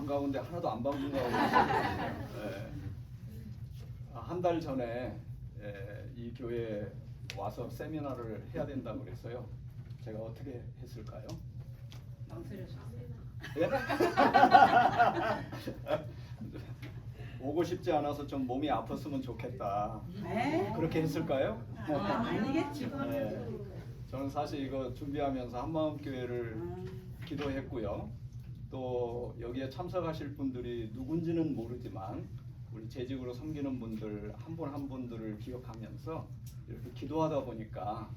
반가운데 하나도 안 반가워. 네. 한 달 전에 이 교회에 와서 세미나를 해야 된다고 그랬어요. 제가 어떻게 했을까요? 예? 오고 싶지 않아서 좀 몸이 아팠으면 좋겠다. 그렇게 했을까요? 아니겠지. 네. 저는 사실 이거 준비하면서 한마음교회를 기도했고요. 또 여기에 참석하실 분들이 누군지는 모르지만 우리 재직으로 섬기는 분들 한 분 한 분들을 기억하면서 이렇게 기도하다 보니까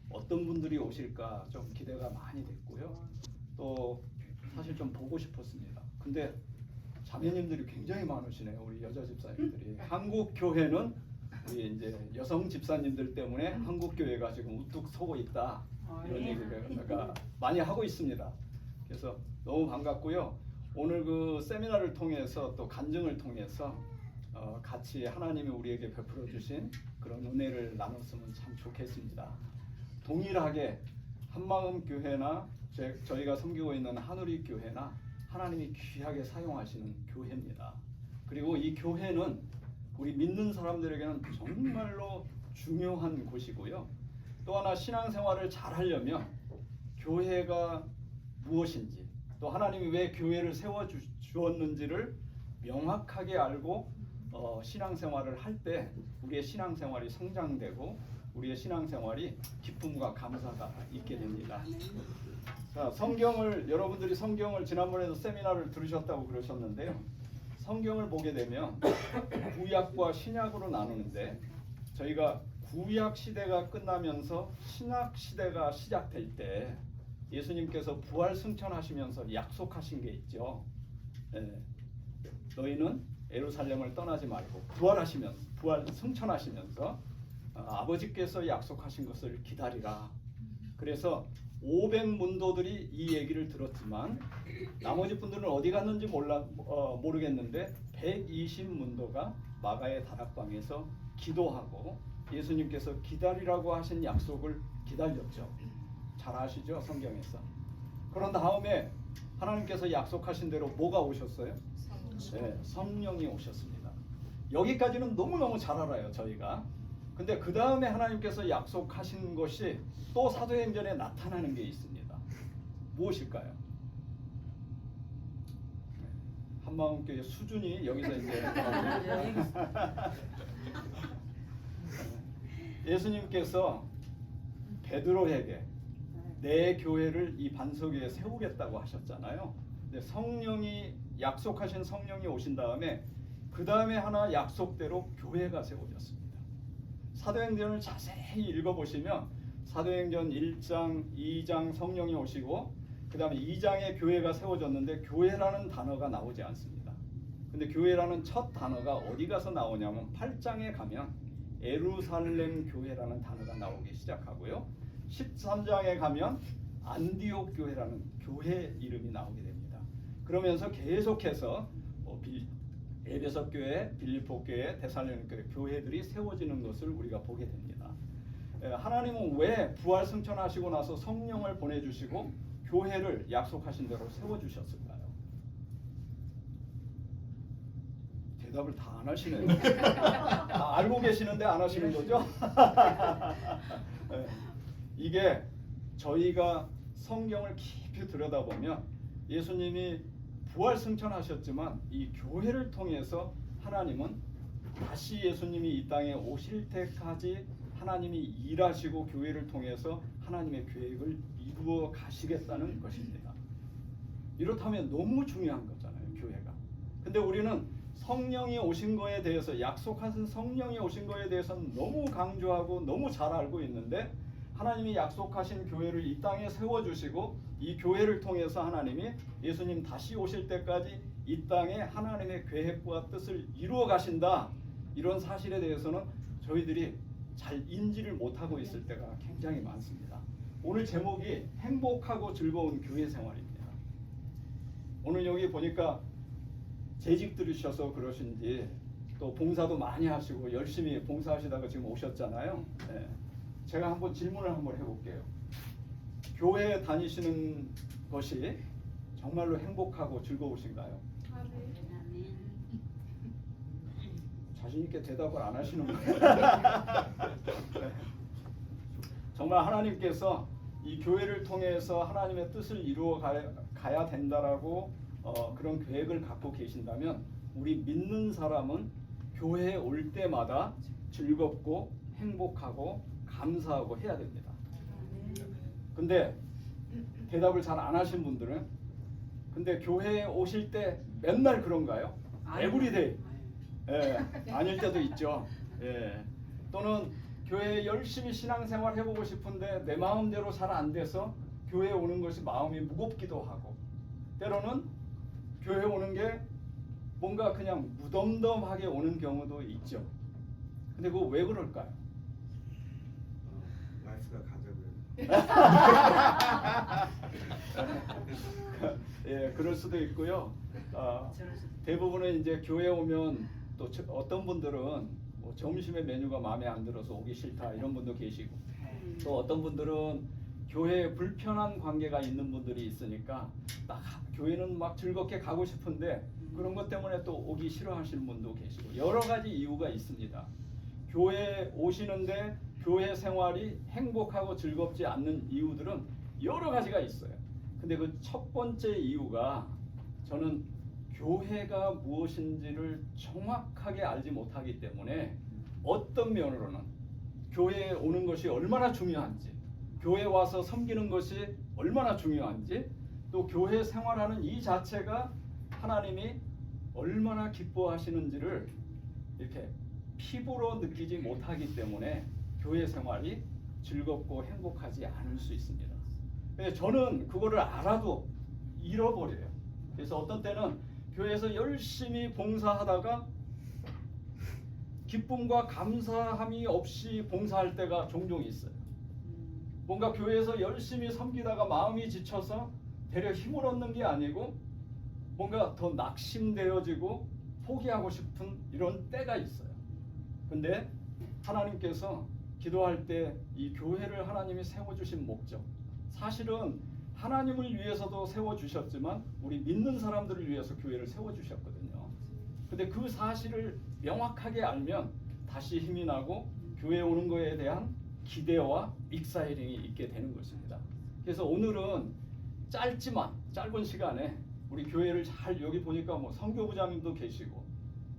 어떤 분들이 오실까 좀 기대가 많이 됐고요. 또 사실 좀 보고 싶었습니다. 근데 자매님들이 굉장히 많으시네요. 우리 여자 집사님들이. 한국 교회는 우리 이제 여성 집사님들 때문에 한국 교회가 지금 우뚝 서고 있다. 이런 얘기를 제가 많이 하고 있습니다. 그래서 너무 반갑고요. 오늘 그 세미나를 통해서 또 간증을 통해서 같이 하나님이 우리에게 베풀어 주신 그런 은혜를 나눴으면 참 좋겠습니다. 동일하게 한마음 교회나 저희가 섬기고 있는 한우리 교회나 하나님이 귀하게 사용하시는 교회입니다. 그리고 이 교회는 우리 믿는 사람들에게는 정말로 중요한 곳이고요. 또 하나 신앙생활을 잘 하려면 교회가 무엇인지 또 하나님이 왜 교회를 세워주었는지를 명확하게 알고 신앙생활을 할 때 우리의 신앙생활이 성장되고 우리의 신앙생활이 기쁨과 감사가 있게 됩니다. 자, 여러분들이 성경을 지난번에도 세미나를 들으셨다고 그러셨는데요. 성경을 보게 되면 구약과 신약으로 나누는데 저희가 구약 시대가 끝나면서 신약 시대가 시작될 때 예수님께서 부활 승천하시면서 약속하신 게 있죠. 너희는 예루살렘을 떠나지 말고 부활 승천하시면서 아버지께서 약속하신 것을 기다리라. 그래서 500문도들이 이 얘기를 들었지만 나머지 분들은 어디 갔는지 모르겠는데 120문도가 마가의 다락방에서 기도하고 예수님께서 기다리라고 하신 약속을 기다렸죠. 잘 아시죠? 성경에서. 그런 다음에 하나님께서 약속하신 대로 뭐가 오셨어요? 네, 성령이 오셨습니다. 여기까지는 너무너무 잘 알아요, 저희가. 근데 그 다음에 하나님께서 약속하신 것이 또 사도행전에 나타나는 게 있습니다. 무엇일까요? 한마음교회 수준이 여기서 이제 예수님께서 베드로에게 내 교회를 이 반석 위에 세우겠다고 하셨잖아요. 근데 성령이 약속하신 성령이 오신 다음에 그 다음에 하나 약속대로 교회가 세워졌습니다. 사도행전을 자세히 읽어보시면 사도행전 1장, 2장 성령이 오시고 그 다음에 2장에 교회가 세워졌는데 교회라는 단어가 나오지 않습니다. 근데 교회라는 첫 단어가 어디 가서 나오냐면 8장에 가면 예루살렘 교회라는 단어가 나오기 시작하고요. 13장에 가면 안디옥 교회라는 교회 이름이 나오게 됩니다. 그러면서 계속해서 에베소 교회, 빌립보 교회, 데살로니가 교회들이 세워지는 것을 우리가 보게 됩니다. 하나님은 왜 부활 승천하시고 나서 성령을 보내주시고 교회를 약속하신 대로 세워주셨을까요? 대답을 다 안 하시네요. 다 알고 계시는데 안 하시는 거죠? 이게 저희가 성경을 깊이 들여다보면 예수님이 부활 승천하셨지만 이 교회를 통해서 하나님은 다시 예수님이 이 땅에 오실 때까지 하나님이 일하시고 교회를 통해서 하나님의 계획을 이루어 가시겠다는 것입니다. 이렇다면 너무 중요한 거잖아요, 교회가. 근데 우리는 성령이 오신 거에 대해서 약속하신 성령이 오신 거에 대해서는 너무 강조하고 너무 잘 알고 있는데 하나님이 약속하신 교회를 이 땅에 세워주시고 이 교회를 통해서 하나님이 예수님 다시 오실 때까지 이 땅에 하나님의 계획과 뜻을 이루어 가신다. 이런 사실에 대해서는 저희들이 잘 인지를 못하고 있을 때가 굉장히 많습니다. 오늘 제목이 행복하고 즐거운 교회 생활입니다. 오늘 여기 보니까 재직 들으셔서 그러신지 또 봉사도 많이 하시고 열심히 봉사하시다가 지금 오셨잖아요. 네. 제가 한번 질문을 한번 해볼게요. 교회에 다니시는 것이 정말로 행복하고 즐거우신가요? 자신 있게 대답을 안 하시는 거예요. 정말 하나님께서 이 교회를 통해서 하나님의 뜻을 이루어 가야 된다라고 그런 계획을 갖고 계신다면 우리 믿는 사람은 교회에 올 때마다 즐겁고 행복하고 감사하고 해야 됩니다. 근데 대답을 잘 안 하신 분들은 근데 교회에 오실 때 맨날 그런가요? 에브리데이. 예, 아닐 때도 있죠. 예. 또는 교회에 열심히 신앙생활 해보고 싶은데 내 마음대로 잘 안 돼서 교회에 오는 것이 마음이 무겁기도 하고 때로는 교회에 오는 게 뭔가 그냥 무덤덤하게 오는 경우도 있죠. 근데 그거 왜 그럴까요? 와이프가 가자고요. 예, 그럴 수도 있고요. 대부분은 이제 교회 오면 또 어떤 분들은 뭐 점심의 메뉴가 마음에 안 들어서 오기 싫다 이런 분도 계시고 또 어떤 분들은 교회에 불편한 관계가 있는 분들이 있으니까 딱 교회는 막 즐겁게 가고 싶은데 그런 것 때문에 또 오기 싫어하시는 분도 계시고 여러 가지 이유가 있습니다. 교회에 오시는데 교회 생활이 행복하고 즐겁지 않는 이유들은 여러 가지가 있어요. 근데 그 첫 번째 이유가 저는 교회가 무엇인지를 정확하게 알지 못하기 때문에 어떤 면으로는 교회에 오는 것이 얼마나 중요한지 교회에 와서 섬기는 것이 얼마나 중요한지 또 교회 생활하는 이 자체가 하나님이 얼마나 기뻐하시는지를 이렇게 피부로 느끼지 못하기 때문에 교회 생활이 즐겁고 행복하지 않을 수 있습니다. 근데 저는 그거를 알아도 잃어버려요. 그래서 어떤 때는 교회에서 열심히 봉사하다가 기쁨과 감사함이 없이 봉사할 때가 종종 있어요. 뭔가 교회에서 열심히 섬기다가 마음이 지쳐서 되려 힘을 얻는 게 아니고 뭔가 더 낙심되어지고 포기하고 싶은 이런 때가 있어요. 근데 하나님께서 기도할 때 이 교회를 하나님이 세워주신 목적 사실은 하나님을 위해서도 세워주셨지만 우리 믿는 사람들을 위해서 교회를 세워주셨거든요. 근데 그 사실을 명확하게 알면 다시 힘이 나고 교회에 오는 거에 대한 기대와 익사이링이 있게 되는 것입니다. 그래서 오늘은 짧은 시간에 우리 교회를 잘 여기 보니까 뭐 선교부장님도 계시고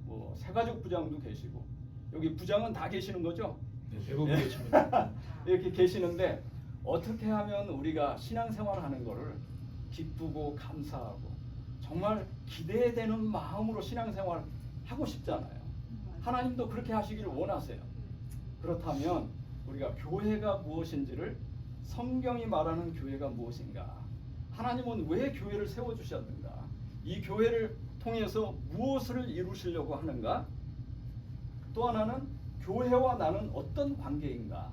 뭐 새가족 부장도 계시고 여기 부장은 다 계시는 거죠? 네, 대부분 계십니다. 이렇게 계시는데 어떻게 하면 우리가 신앙생활 하는 거를 기쁘고 감사하고 정말 기대되는 마음으로 신앙생활 하고 싶잖아요. 하나님도 그렇게 하시기를 원하세요. 그렇다면 우리가 교회가 무엇인지를 성경이 말하는 교회가 무엇인가 하나님은 왜 교회를 세워주셨는가 이 교회를 통해서 무엇을 이루시려고 하는가 또 하나는 교회와 나는 어떤 관계인가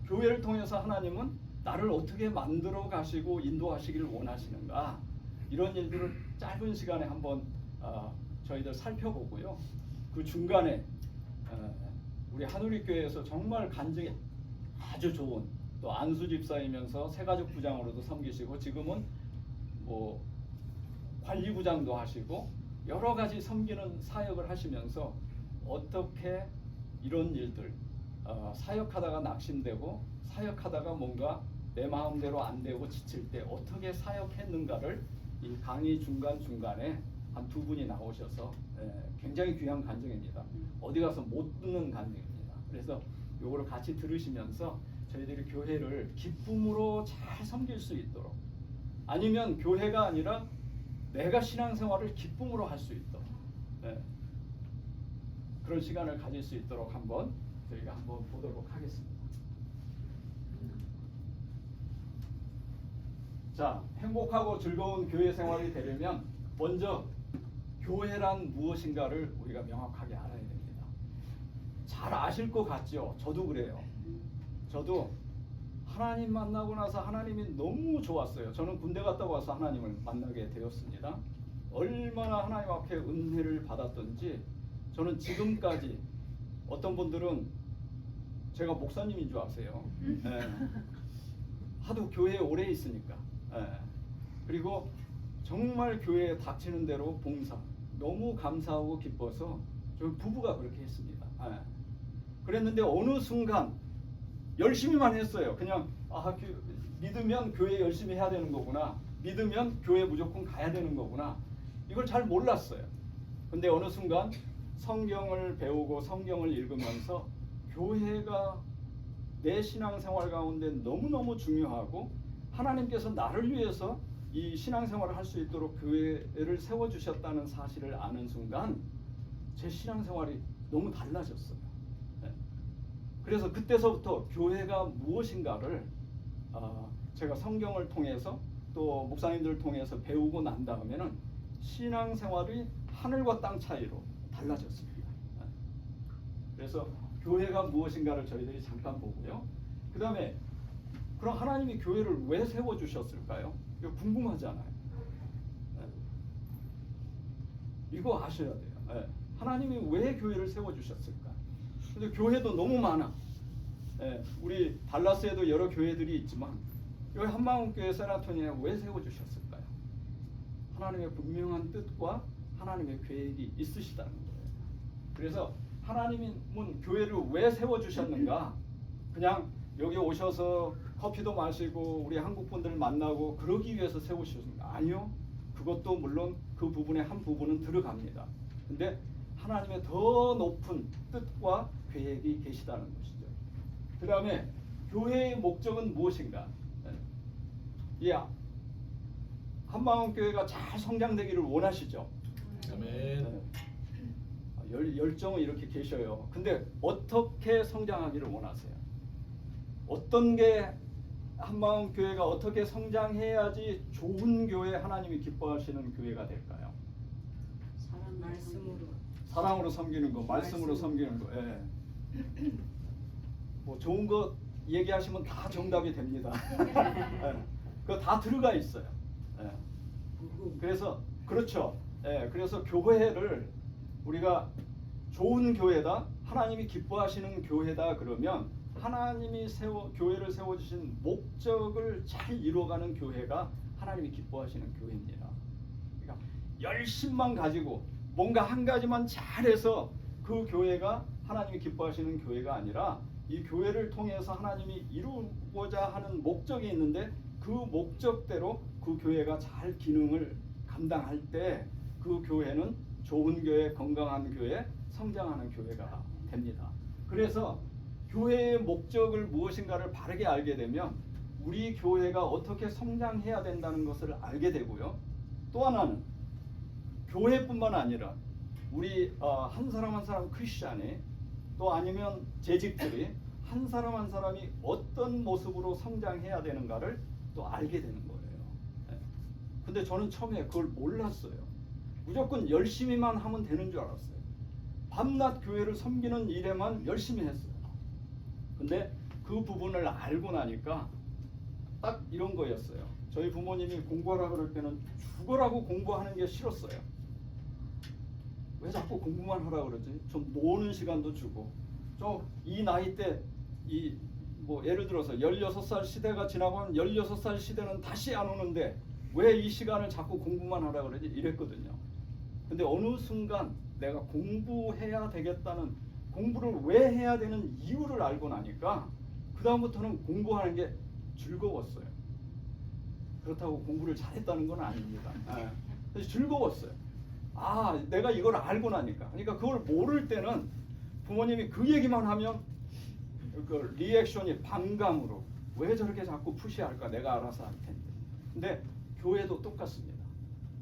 교회를 통해서 하나님은 나를 어떻게 만들어 가시고 인도하시기를 원하시는가 이런 일들을 짧은 시간에 한번 저희들 살펴보고요. 그 중간에 우리 한우리교회에서 정말 간증이 아주 좋은 또 안수 집사이면서 새가족 부장으로도 섬기시고 지금은 뭐 관리부장도 하시고 여러 가지 섬기는 사역을 하시면서 어떻게 이런 일들 사역하다가 낙심되고 사역하다가 뭔가 내 마음대로 안 되고 지칠 때 어떻게 사역했는가를 이 강의 중간중간에 한 두 분이 나오셔서 굉장히 귀한 간증입니다. 어디 가서 못 듣는 간증입니다. 그래서 요거를 같이 들으시면서 저희들이 교회를 기쁨으로 잘 섬길 수 있도록 아니면 교회가 아니라 내가 신앙생활을 기쁨으로 할 수 있도록 그런 시간을 가질 수 있도록 저희가 한번 보도록 하겠습니다. 자, 행복하고 즐거운 교회 생활이 되려면 먼저 교회란 무엇인가를 우리가 명확하게 알아야 됩니다. 잘 아실 것 같죠? 저도 그래요. 저도 하나님 만나고 나서 하나님이 너무 좋았어요. 저는 군대 갔다 와서 하나님을 만나게 되었습니다. 얼마나 하나님 앞에 은혜를 받았던지 저는 지금까지 어떤 분들은 제가 목사님인 줄 아세요. 하도 교회에 오래 있으니까. 그리고 정말 교회에 닥치는 대로 봉사 너무 감사하고 기뻐서 저희 부부가 그렇게 했습니다. 예. 그랬는데 어느 순간 열심히만 했어요. 그냥 믿으면 교회 열심히 해야 되는 거구나. 믿으면 교회 무조건 가야 되는 거구나. 이걸 잘 몰랐어요. 근데 어느 순간 성경을 배우고 성경을 읽으면서 교회가 내 신앙생활 가운데 너무너무 중요하고 하나님께서 나를 위해서 이 신앙생활을 할 수 있도록 교회를 세워주셨다는 사실을 아는 순간 제 신앙생활이 너무 달라졌어요. 네. 그래서 그때서부터 교회가 무엇인가를 제가 성경을 통해서 또 목사님들을 통해서 배우고 난 다음에는 신앙생활이 하늘과 땅 차이로 달라졌습니다. 네. 그래서 교회가 무엇인가를 저희들이 잠깐 보고요. 그 다음에 그럼 하나님이 교회를 왜 세워주셨을까요? 이거 궁금하잖아요. 네. 이거 아셔야 돼요. 네. 하나님이 왜 교회를 세워주셨을까? 근데 교회도 너무 많아. 네. 우리 달라스에도 여러 교회들이 있지만 여기 한마음교회 세라토니에 왜 세워주셨을까요? 하나님의 분명한 뜻과 하나님의 계획이 있으시다는 거예요. 그래서 하나님은 교회를 왜 세워주셨는가? 그냥 여기 오셔서 커피도 마시고 우리 한국 분들 만나고 그러기 위해서 세우셨습니까? 아니요. 그것도 물론 그 부분의 한 부분은 들어갑니다. 근데 하나님의 더 높은 뜻과 계획이 계시다는 것이죠. 그 다음에 교회의 목적은 무엇인가? 한마음교회가 잘 성장되기를 원하시죠? 아멘. 열정은 이렇게 계셔요. 근데 어떻게 성장하기를 원하세요? 어떤 게 한마음교회가 어떻게 성장해야지 좋은 교회, 하나님이 기뻐하시는 교회가 될까요? 말씀으로. 사랑으로 섬기는 거, 말씀으로 섬기는 거. 예. 뭐 좋은 거 얘기하시면 다 정답이 됩니다. 예. 그거 다 들어가 있어요. 예. 그래서 그렇죠. 예. 그래서 교회를 우리가 좋은 교회다, 하나님이 기뻐하시는 교회다 그러면 하나님이 교회를 세워주신 목적을 잘 이루어가는 교회가 하나님이 기뻐하시는 교회입니다. 그러니까 열심만 가지고 뭔가 한 가지만 잘해서 그 교회가 하나님이 기뻐하시는 교회가 아니라 이 교회를 통해서 하나님이 이루고자 하는 목적이 있는데 그 목적대로 그 교회가 잘 기능을 감당할 때 그 교회는 좋은 교회, 건강한 교회, 성장하는 교회가 됩니다. 그래서 교회의 목적을 무엇인가를 바르게 알게 되면 우리 교회가 어떻게 성장해야 된다는 것을 알게 되고요. 또 하나는 교회뿐만 아니라 우리 한 사람 한 사람 크리스찬이 또 아니면 재직들이 한 사람 한 사람이 어떤 모습으로 성장해야 되는가를 또 알게 되는 거예요. 근데 저는 처음에 그걸 몰랐어요. 무조건 열심히만 하면 되는 줄 알았어요. 밤낮 교회를 섬기는 일에만 열심히 했어요. 근데 그 부분을 알고 나니까 딱 이런 거였어요. 저희 부모님이 공부하라 그럴 때는 죽으라고 공부하는 게 싫었어요. 왜 자꾸 공부만 하라 그러지? 좀 노는 시간도 주고 좀 이 나이 때 뭐 예를 들어서 16살 시대가 지나면 16살 시대는 다시 안 오는데 왜 이 시간을 자꾸 공부만 하라 그러지? 이랬거든요. 근데 어느 순간 내가 공부해야 되겠다는, 공부를 왜 해야 되는 이유를 알고 나니까 그 다음부터는 공부하는 게 즐거웠어요. 그렇다고 공부를 잘했다는 건 아닙니다. 그래서 즐거웠어요. 내가 이걸 알고 나니까. 그러니까 그걸 모를 때는 부모님이 그 얘기만 하면 그 리액션이 반감으로, 왜 저렇게 자꾸 푸시할까, 내가 알아서 할 텐데. 근데 교회도 똑같습니다.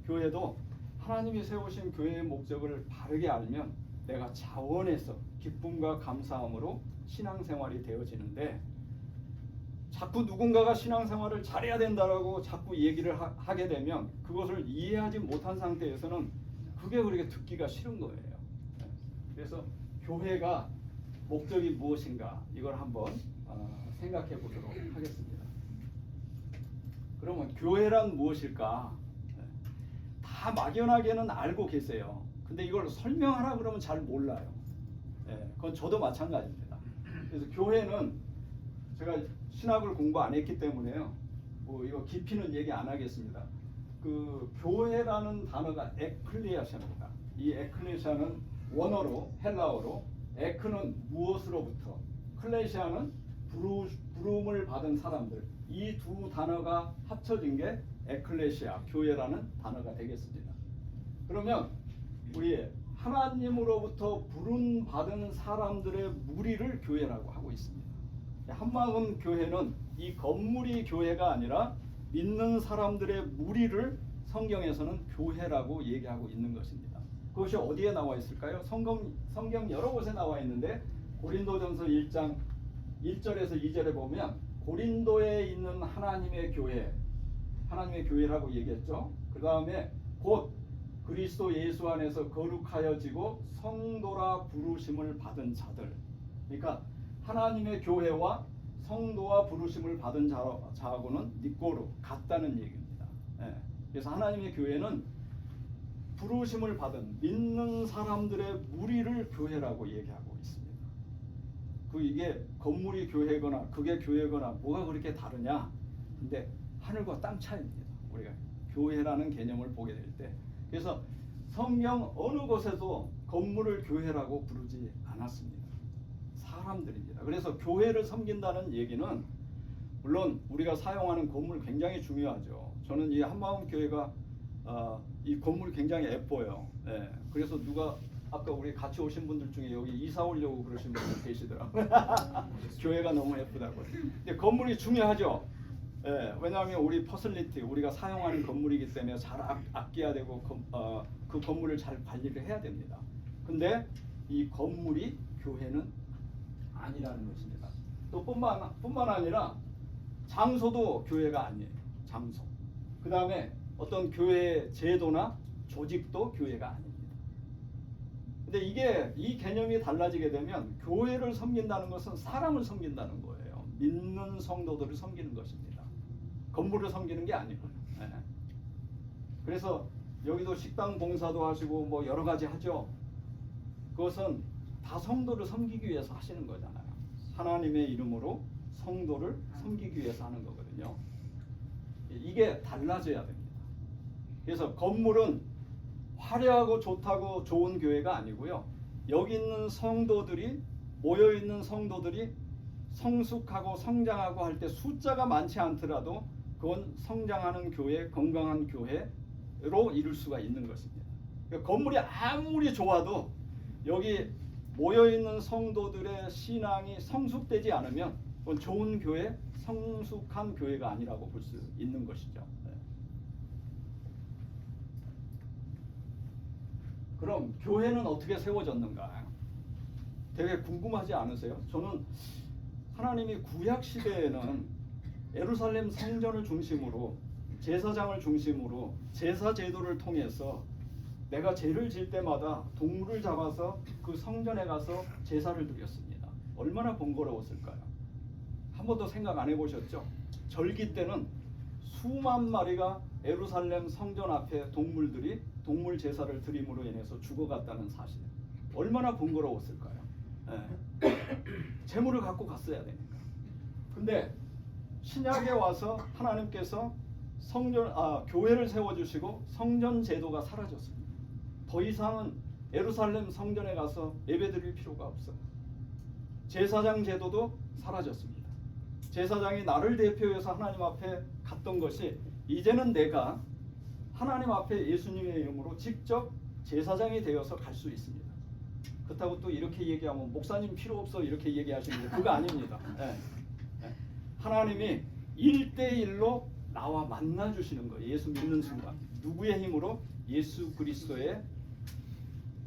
교회도 하나님이 세우신 교회의 목적을 바르게 알면 내가 자원해서 기쁨과 감사함으로 신앙생활이 되어지는데, 자꾸 누군가가 신앙생활을 잘해야 된다라고 자꾸 얘기를 하게 되면 그것을 이해하지 못한 상태에서는 그게 그렇게 듣기가 싫은 거예요. 그래서 교회가 목적이 무엇인가, 이걸 한번 생각해 보도록 하겠습니다. 그러면 교회란 무엇일까? 다 막연하게는 알고 계세요. 근데 이걸 설명하라 그러면 잘 몰라요. 그건 저도 마찬가지입니다. 그래서 교회는 제가 신학을 공부 안 했기 때문에요. 뭐 이거 깊이는 얘기 안 하겠습니다. 그 교회라는 단어가 에클레시아입니다. 이 에클레시아는 원어로 헬라어로 에크는 무엇으로부터, 클레시아는 부름을 받은 사람들, 이 두 단어가 합쳐진 게 에클레시아, 교회라는 단어가 되겠습니다. 그러면 우리 하나님으로부터 부름 받은 사람들의 무리를 교회라고 하고 있습니다. 한마음 교회는 이 건물이 교회가 아니라 믿는 사람들의 무리를 성경에서는 교회라고 얘기하고 있는 것입니다. 그것이 어디에 나와 있을까요? 성경 여러 곳에 나와 있는데 고린도전서 1장 1절에서 2절에 보면 고린도에 있는 하나님의 교회라고 얘기했죠. 그 다음에 곧 그리스도 예수 안에서 거룩하여지고 성도라 부르심을 받은 자들. 그러니까 하나님의 교회와 성도와 부르심을 받은 자하고는 니꼬로 같다는 얘기입니다. 예. 그래서 하나님의 교회는 부르심을 받은 믿는 사람들의 무리를 교회라고 얘기하고 있습니다. 이게 건물이 교회거나 그게 교회거나 뭐가 그렇게 다르냐? 근데 하늘과 땅 차이입니다. 우리가 교회라는 개념을 보게 될 때. 그래서 성경 어느 곳에도 건물을 교회라고 부르지 않았습니다. 사람들입니다. 그래서 교회를 섬긴다는 얘기는 물론 우리가 사용하는 건물 굉장히 중요하죠. 저는 이 한마음 교회가 이 건물이 굉장히 예뻐요. 예. 그래서 누가 아까 우리 같이 오신 분들 중에 여기 이사 오려고 그러신 분들 계시더라고요. 교회가 너무 예쁘다고. 근데 건물이 중요하죠. 예, 왜냐하면 우리 퍼슬리티, 우리가 사용하는 건물이기 때문에 잘 아껴야 되고 그 건물을 잘 관리를 해야 됩니다. 근데 이 건물이 교회는 아니라는 것입니다. 또 뿐만 아니라 장소도 교회가 아니에요. 장소. 그 다음에 어떤 교회 제도나 조직도 교회가 아닙니다. 근데 이 개념이 달라지게 되면 교회를 섬긴다는 것은 사람을 섬긴다는 거예요. 믿는 성도들을 섬기는 것입니다. 건물을 섬기는 게 아니고요. 네. 그래서 여기도 식당 봉사도 하시고 뭐 여러 가지 하죠. 그것은 다 성도를 섬기기 위해서 하시는 거잖아요. 하나님의 이름으로 성도를 섬기기 위해서 하는 거거든요. 이게 달라져야 됩니다. 그래서 건물은 화려하고 좋다고 좋은 교회가 아니고요. 여기 있는 성도들이 모여있는 성도들이 성숙하고 성장하고 할 때 숫자가 많지 않더라도 그건 성장하는 교회, 건강한 교회로 이룰 수가 있는 것입니다. 그러니까 건물이 아무리 좋아도 여기 모여있는 성도들의 신앙이 성숙되지 않으면 그건 좋은 교회, 성숙한 교회가 아니라고 볼 수 있는 것이죠. 그럼 교회는 어떻게 세워졌는가? 되게 궁금하지 않으세요? 저는 하나님이 구약 시대에는 예루살렘 성전을 중심으로 제사장을 중심으로 제사 제도를 통해서 내가 죄를 질 때마다 동물을 잡아서 그 성전에 가서 제사를 드렸습니다. 얼마나 번거로웠을까요? 한 번도 생각 안 해보셨죠? 절기 때는 수만 마리가 예루살렘 성전 앞에 동물들이 동물 제사를 드림으로 인해서 죽어갔다는 사실. 얼마나 번거로웠을까요? 재물을 갖고 갔어야 되니까. 근데 신약에 와서 하나님께서 교회를 세워주시고 성전 제도가 사라졌습니다. 더 이상은 예루살렘 성전에 가서 예배드릴 필요가 없어요. 제사장 제도도 사라졌습니다. 제사장이 나를 대표해서 하나님 앞에 갔던 것이 이제는 내가 하나님 앞에 예수님의 이름으로 직접 제사장이 되어서 갈 수 있습니다. 그렇다고 또 이렇게 얘기하면 목사님 필요 없어 이렇게 얘기하시는데 그거 아닙니다. 하나님이 1대1로 나와 만나 주시는 거예요. 예수 믿는 순간. 누구의 힘으로? 예수 그리스도의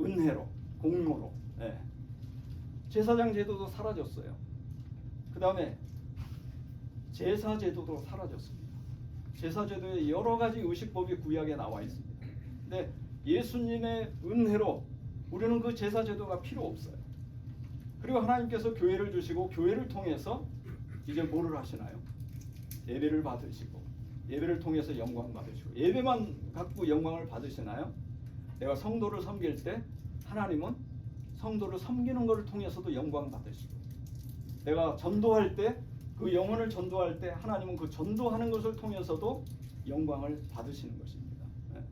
은혜로, 공로로. 제사장 제도도 사라졌어요. 그 다음에 제사 제도도 사라졌습니다. 제사 제도에 여러 가지 의식법이 구약에 나와 있습니다. 근데 예수님의 은혜로 우리는 그 제사 제도가 필요 없어요. 그리고 하나님께서 교회를 주시고 교회를 통해서 이제 뭐를 하시나요? 예배를 받으시고 예배를 통해서 영광 받으시고 예배만 갖고 영광을 받으시나요? 내가 성도를 섬길 때 하나님은 성도를 섬기는 것을 통해서도 영광 받으시고 내가 전도할 때 그 영혼을 전도할 때 하나님은 그 전도하는 것을 통해서도 영광을 받으시는 것입니다. 예.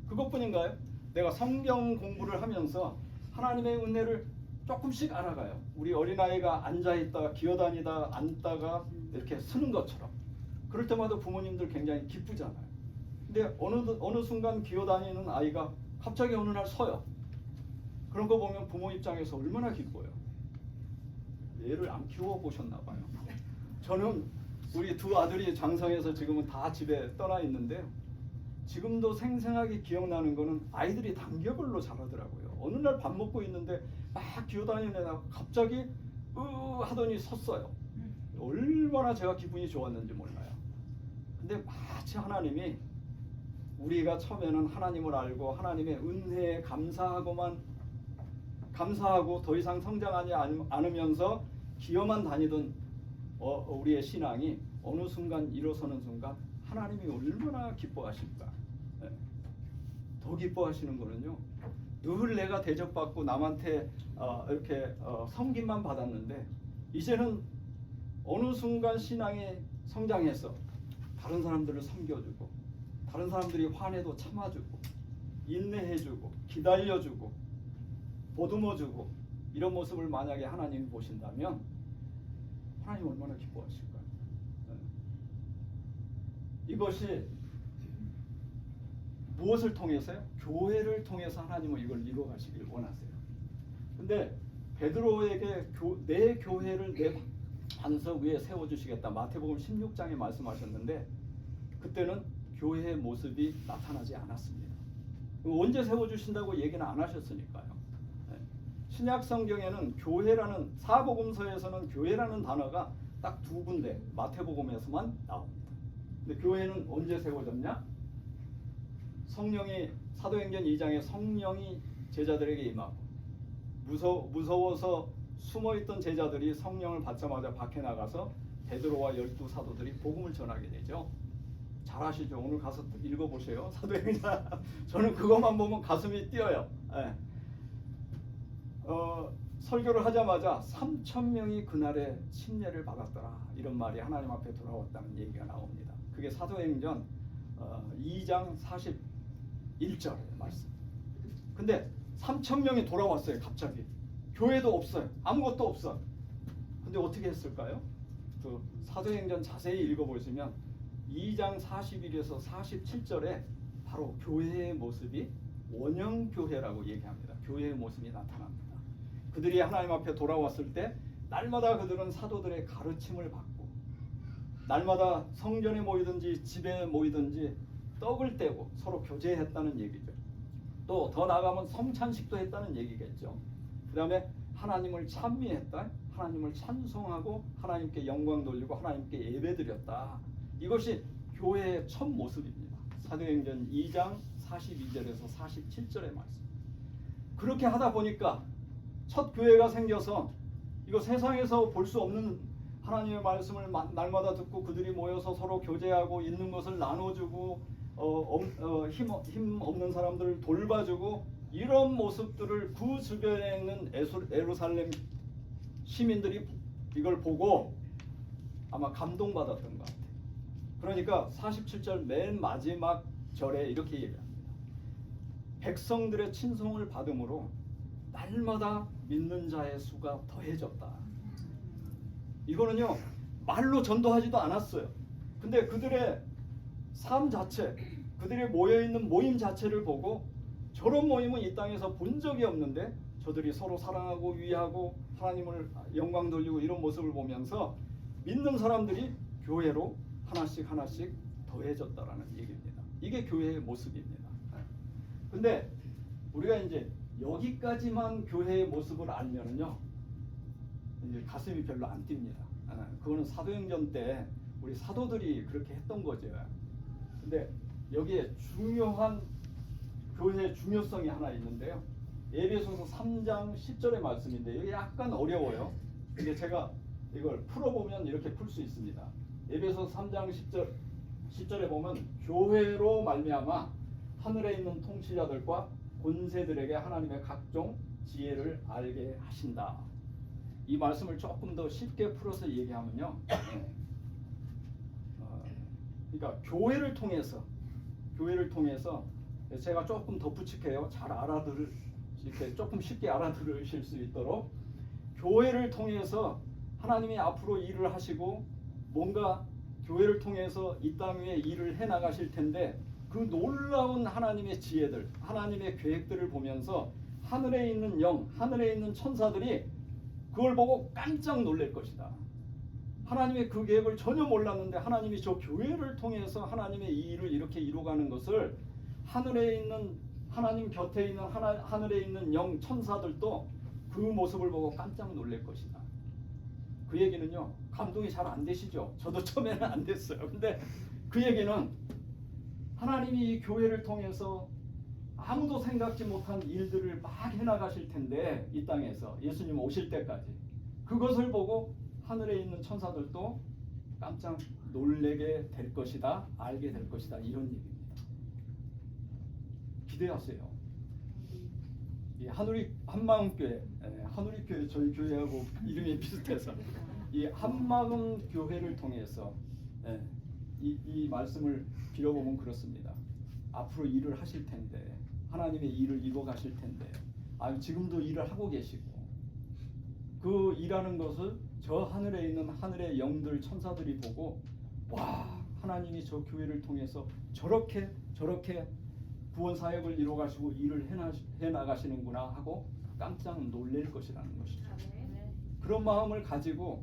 그것뿐인가요? 내가 성경 공부를 하면서 하나님의 은혜를 조금씩 알아가요. 우리 어린아이가 앉아있다가 기어다니다 앉다가 이렇게 서는 것처럼. 그럴 때마다 부모님들 굉장히 기쁘잖아요. 근데 어느 순간 기어다니는 아이가 갑자기 어느 날 서요. 그런 거 보면 부모 입장에서 얼마나 기뻐요. 얘를 안 키워보셨나 봐요. 저는 우리 두 아들이 장성해서 지금은 다 집에 떠나 있는데요. 지금도 생생하게 기억나는 거는 아이들이 단계별로 자라더라고요. 어느 날 밥 먹고 있는데 막 기어다니는 애가 갑자기 하더니 섰어요. 얼마나 제가 기분이 좋았는지 몰라요. 근데 마치 하나님이 우리가 처음에는 하나님을 알고 하나님의 은혜에 감사하고 더 이상 성장하지 않으면서 기어만 다니던 우리의 신앙이 어느 순간 일어서는 순간 하나님이 얼마나 기뻐하실까. 네. 더 기뻐하시는 거는요, 늘 내가 대접받고 남한테 이렇게 섬김만 받았는데 이제는 어느 순간 신앙이 성장해서 다른 사람들을 섬겨주고 다른 사람들이 화내도 참아주고 인내해주고 기다려주고 보듬어주고 이런 모습을 만약에 하나님이 보신다면 하나님 얼마나 기뻐하실까요? 네. 이것이 무엇을 통해서요? 교회를 통해서 하나님은 이걸 이루어가시길 원하세요. 근데 베드로에게 내 교회를 내 반석 위에 세워주시겠다, 마태복음 16장에 말씀하셨는데 그때는 교회의 모습이 나타나지 않았습니다. 언제 세워주신다고 얘기는 안 하셨으니까요. 네. 신약 성경에는 교회라는, 사복음서에서는 교회라는 단어가 딱 두 군데 마태복음에서만 나옵니다. 근데 교회는 언제 세워졌냐? 성령이, 사도행전 2장에 성령이 제자들에게 임하고 무서워서 숨어있던 제자들이 성령을 받자마자 밖에 나가서 베드로와 12 사도들이 복음을 전하게 되죠. 잘 아시죠? 오늘 가서 읽어보세요. 사도행전. 저는 그것만 보면 가슴이 뛰어요. 네. 설교를 하자마자 3,000명이 그날에 침례를 받았더라, 이런 말이 하나님 앞에 돌아왔다는 얘기가 나옵니다. 그게 사도행전 2장 41절의 말씀. 근데 3,000명이 돌아왔어요. 갑자기 교회도 없어요. 아무것도 없어. 근데 어떻게 했을까요? 그 사도행전 자세히 읽어보시면 2장 41에서 47절에 바로 교회의 모습이 원형교회라고 얘기합니다. 교회의 모습이 나타납니다. 그들이 하나님 앞에 돌아왔을 때 날마다 그들은 사도들의 가르침을 받고 날마다 성전에 모이든지 집에 모이든지 떡을 떼고 서로 교제했다는 얘기죠. 또 더 나아가면 성찬식도 했다는 얘기겠죠. 그 다음에 하나님을 찬미했다, 하나님을 찬송하고 하나님께 영광 돌리고 하나님께 예배드렸다. 이것이 교회의 첫 모습입니다. 사도행전 2장 42절에서 47절의 말씀. 그렇게 하다 보니까 첫 교회가 생겨서 이거 세상에서 볼 수 없는 하나님의 말씀을 날마다 듣고 그들이 모여서 서로 교제하고 있는 것을 나눠주고 힘 없는 사람들을 돌봐주고 이런 모습들을 그 주변에 있는 예루살렘 시민들이 이걸 보고 아마 감동받았던 것 같아요. 그러니까 47절 맨 마지막 절에 이렇게 얘기합니다. 백성들의 친송을 받음으로 날마다 믿는 자의 수가 더해졌다. 이거는요, 말로 전도하지도 않았어요. 근데 그들의 삶 자체, 그들이 모여있는 모임 자체를 보고 저런 모임은 이 땅에서 본 적이 없는데 저들이 서로 사랑하고 위하고 하나님을 영광 돌리고 이런 모습을 보면서 믿는 사람들이 교회로 하나씩 하나씩 더해졌다라는 얘기입니다. 이게 교회의 모습입니다. 근데 우리가 이제 여기까지만 교회의 모습을 알면은요, 이제 가슴이 별로 안 뜁니다. 그거는 사도행전 때 우리 사도들이 그렇게 했던 거죠. 근데 여기에 중요한 교회의 중요성이 하나 있는데요. 에베소서 3장 10절의 말씀인데 이게 약간 어려워요. 근데 제가 이걸 풀어보면 이렇게 풀 수 있습니다. 에베소서 3장 10절에 보면 교회로 말미암아 하늘에 있는 통치자들과 권세들에게 하나님의 각종 지혜를 알게 하신다. 이 말씀을 조금 더 쉽게 풀어서 얘기하면요, 그러니까 교회를 통해서 제가 조금 덧붙일게요. 잘 이렇게 조금 쉽게 알아들으실 수 있도록 교회를 통해서 하나님이 앞으로 일을 하시고 뭔가 교회를 통해서 이 땅 위에 일을 해 나가실 텐데 그 놀라운 하나님의 지혜들, 하나님의 계획들을 보면서 하늘에 있는 영, 하늘에 있는 천사들이 그걸 보고 깜짝 놀랄 것이다. 하나님의 그 계획을 전혀 몰랐는데 하나님이 저 교회를 통해서 하나님의 이 일을 이렇게 이루어가는 것을 하늘에 있는 하나님 곁에 있는 하늘에 있는 영 천사들도 그 모습을 보고 깜짝 놀랄 것이다. 그 얘기는요, 감동이 잘 안 되시죠? 저도 처음에는 안 됐어요. 근데 그 얘기는 하나님이 이 교회를 통해서 아무도 생각지 못한 일들을 막 해나가실 텐데 이 땅에서 예수님 오실 때까지 그것을 보고 하늘에 있는 천사들도 깜짝 놀래게 될 것이다, 알게 될 것이다, 이런 얘기입니다. 기대하세요. 이 한우리 한마음교회, 한우리 교회 저희 교회하고 이름이 비슷해서 이 한마음 교회를 통해서 이 말씀을 빌어보면 그렇습니다. 앞으로 일을 하실 텐데 하나님의 일을 이루어 가실 텐데 지금도 일을 하고 계시고 그 일하는 것을 저 하늘에 있는 하늘의 영들 천사들이 보고 와, 하나님이 저 교회를 통해서 저렇게 구원 사역을 이루어 가시고 일을 해 나가시는구나 하고 깜짝 놀랄 것이라는 것이죠. 그런 마음을 가지시면요,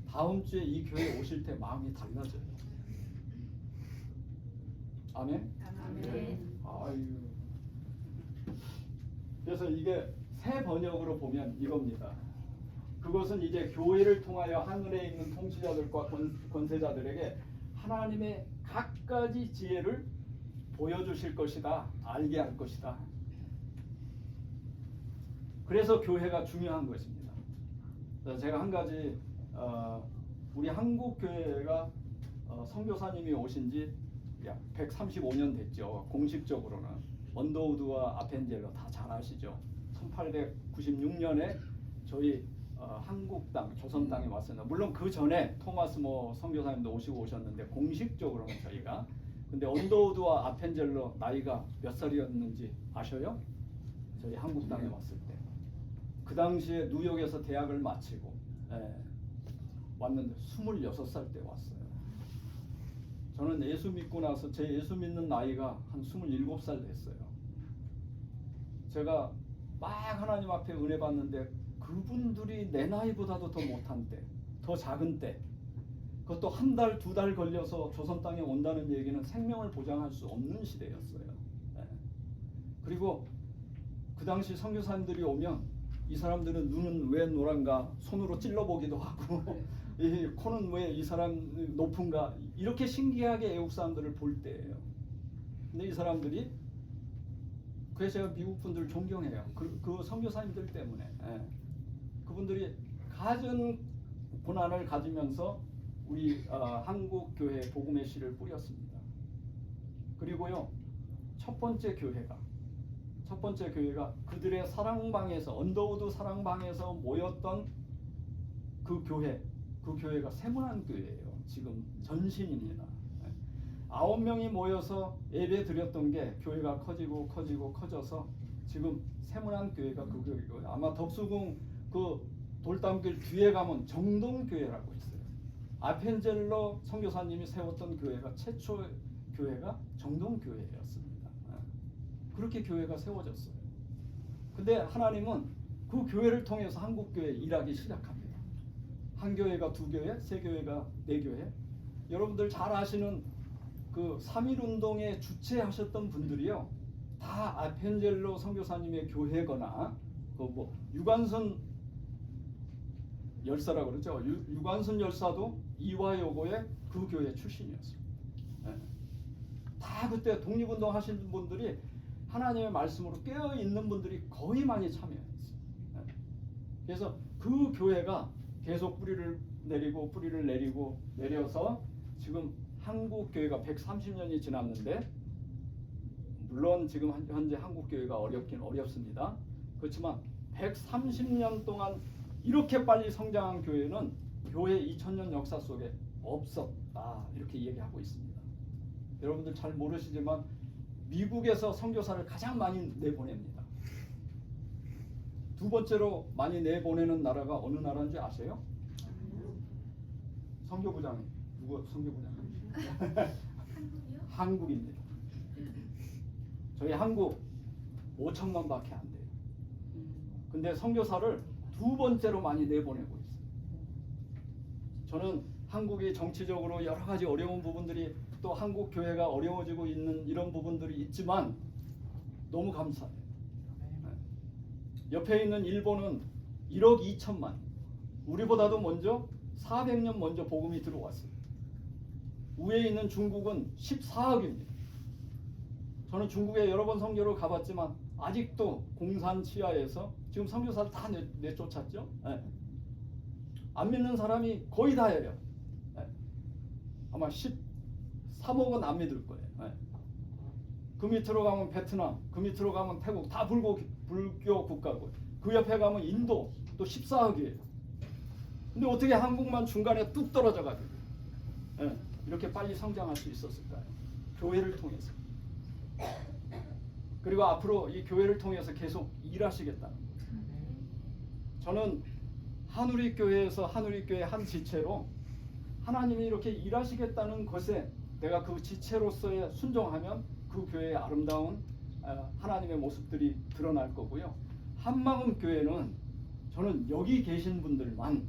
다음 주에 이 교회에 오실 때 마음이 달라져요. 아멘. 네. 아유. 그래서 이게 새 번역으로 보면 이겁니다. 그것은 이제 교회를 통하여 하늘에 있는 통치자들과 권세자들에게 하나님의 각가지 지혜를 보여주실 것이다, 알게 할 것이다. 그래서 교회가 중요한 것입니다. 제가 한 가지 우리 한국 교회가 선교사님이 오신 지 약 135년 됐죠. 공식적으로는 언더우드와 아펜젤러 다 잘 아시죠. 1896년에 저희 한국 땅, 조선 땅에 왔습니다. 물론 그 전에 토마스 모 선교사님도 오셨는데 공식적으로는 저희가. 근데 언더우드와 아펜젤러 나이가 몇 살이었는지 아셔요? 저희 한국 땅에 왔을 때. 그 당시에 뉴욕에서 대학을 마치고 왔는데 26살 때 왔어요. 저는 예수 믿고 나서 제 예수 믿는 나이가 한 27살 됐어요. 제가 막 하나님 앞에 은혜 받는데 그분들이 내 나이보다도 더 못한 때, 더 작은 때, 그것도 한 달, 두 달 걸려서 조선 땅에 온다는 얘기는 생명을 보장할 수 없는 시대였어요. 그리고 그 당시 선교사님들이 오면 이 사람들은 눈은 왜 노란가 손으로 찔러보기도 하고 이 코는 왜 이 사람 높은가 이렇게 신기하게 애국 사람들을 볼 때예요. 근데 이 사람들이 그래서 제가 미국 분들을 존경해요. 그 선교사님들 때문에 그분들이 가진 고난을 가지면서 우리 한국 교회 복음의 씨를 뿌렸습니다. 그리고요 첫 번째 교회가 그들의 사랑방에서 언더우드 사랑방에서 모였던 그 교회가 세문안 교회예요. 지금 전신입니다. 9명이 모여서 예배 드렸던 게 교회가 커져서 지금 세문안 교회가 그 교회고 아마 덕수궁 그 돌담길 뒤에 가면 정동교회라고 있어요. 아펜젤러 선교사님이 세웠던 교회가 최초 교회가 정동교회였습니다. 그렇게 교회가 세워졌어요. 근데 하나님은 그 교회를 통해서 한국교회 일하기 시작합니다. 한 교회가 두 교회, 세 교회가 네 교회. 여러분들 잘 아시는 그 3.1운동에 주최하셨던 분들이요 다 아펜젤러 선교사님의 교회거나 그 뭐 유관순 열사라고 그러죠. 유관순 열사도 이화여고의 그 교회 출신이었어요. 다 그때 독립운동 하신 분들이 하나님의 말씀으로 깨어 있는 분들이 거의 많이 참여했어요. 그래서 그 교회가 계속 뿌리를 내려서 지금 한국 교회가 130년이 지났는데 물론 지금 현재 한국 교회가 어렵긴 어렵습니다. 그렇지만 130년 동안 이렇게 빨리 성장한 교회는 교회 2000년 역사 속에 없었다 이렇게 얘기하고 있습니다. 여러분들 잘 모르시지만 미국에서 선교사를 가장 많이 내보냅니다. 두 번째로 많이 내보내는 나라가 어느 나라인 줄 아세요? 선교부장 누구 선교부장? 한국입니다. 저희 한국 5천만밖에 안 돼요. 근데 선교사를 두 번째로 많이 내보내고 있어요. 저는 한국이 정치적으로 여러 가지 어려운 부분들이 또 한국 교회가 어려워지고 있는 이런 부분들이 있지만 너무 감사해요. 옆에 있는 일본은 1억 2천만, 우리보다도 먼저 400년 먼저 복음이 들어왔어요. 위에 있는 중국은 14억입니다. 저는 중국에 여러 번 선교를 가봤지만 아직도 공산 치하에서 지금 선교사를 다 내쫓았죠. 네. 안 믿는 사람이 거의 다예요. 네. 아마 13억은 안 믿을 거예요. 네. 그 밑으로 가면 베트남, 그 밑으로 가면 태국 다 불교 국가고 그 옆에 가면 인도 또 14억이에요. 근데 어떻게 한국만 중간에 뚝 떨어져 가지고 이렇게 빨리 성장할 수 있었을까요? 교회를 통해서. 그리고 앞으로 이 교회를 통해서 계속 일하시겠다는 거예요. 저는 한우리교회에서 한우리교회 한 지체로 하나님이 이렇게 일하시겠다는 것에 내가 그 지체로서의 순종하면 그 교회의 아름다운 하나님의 모습들이 드러날 거고요. 한마음 교회는 저는 여기 계신 분들만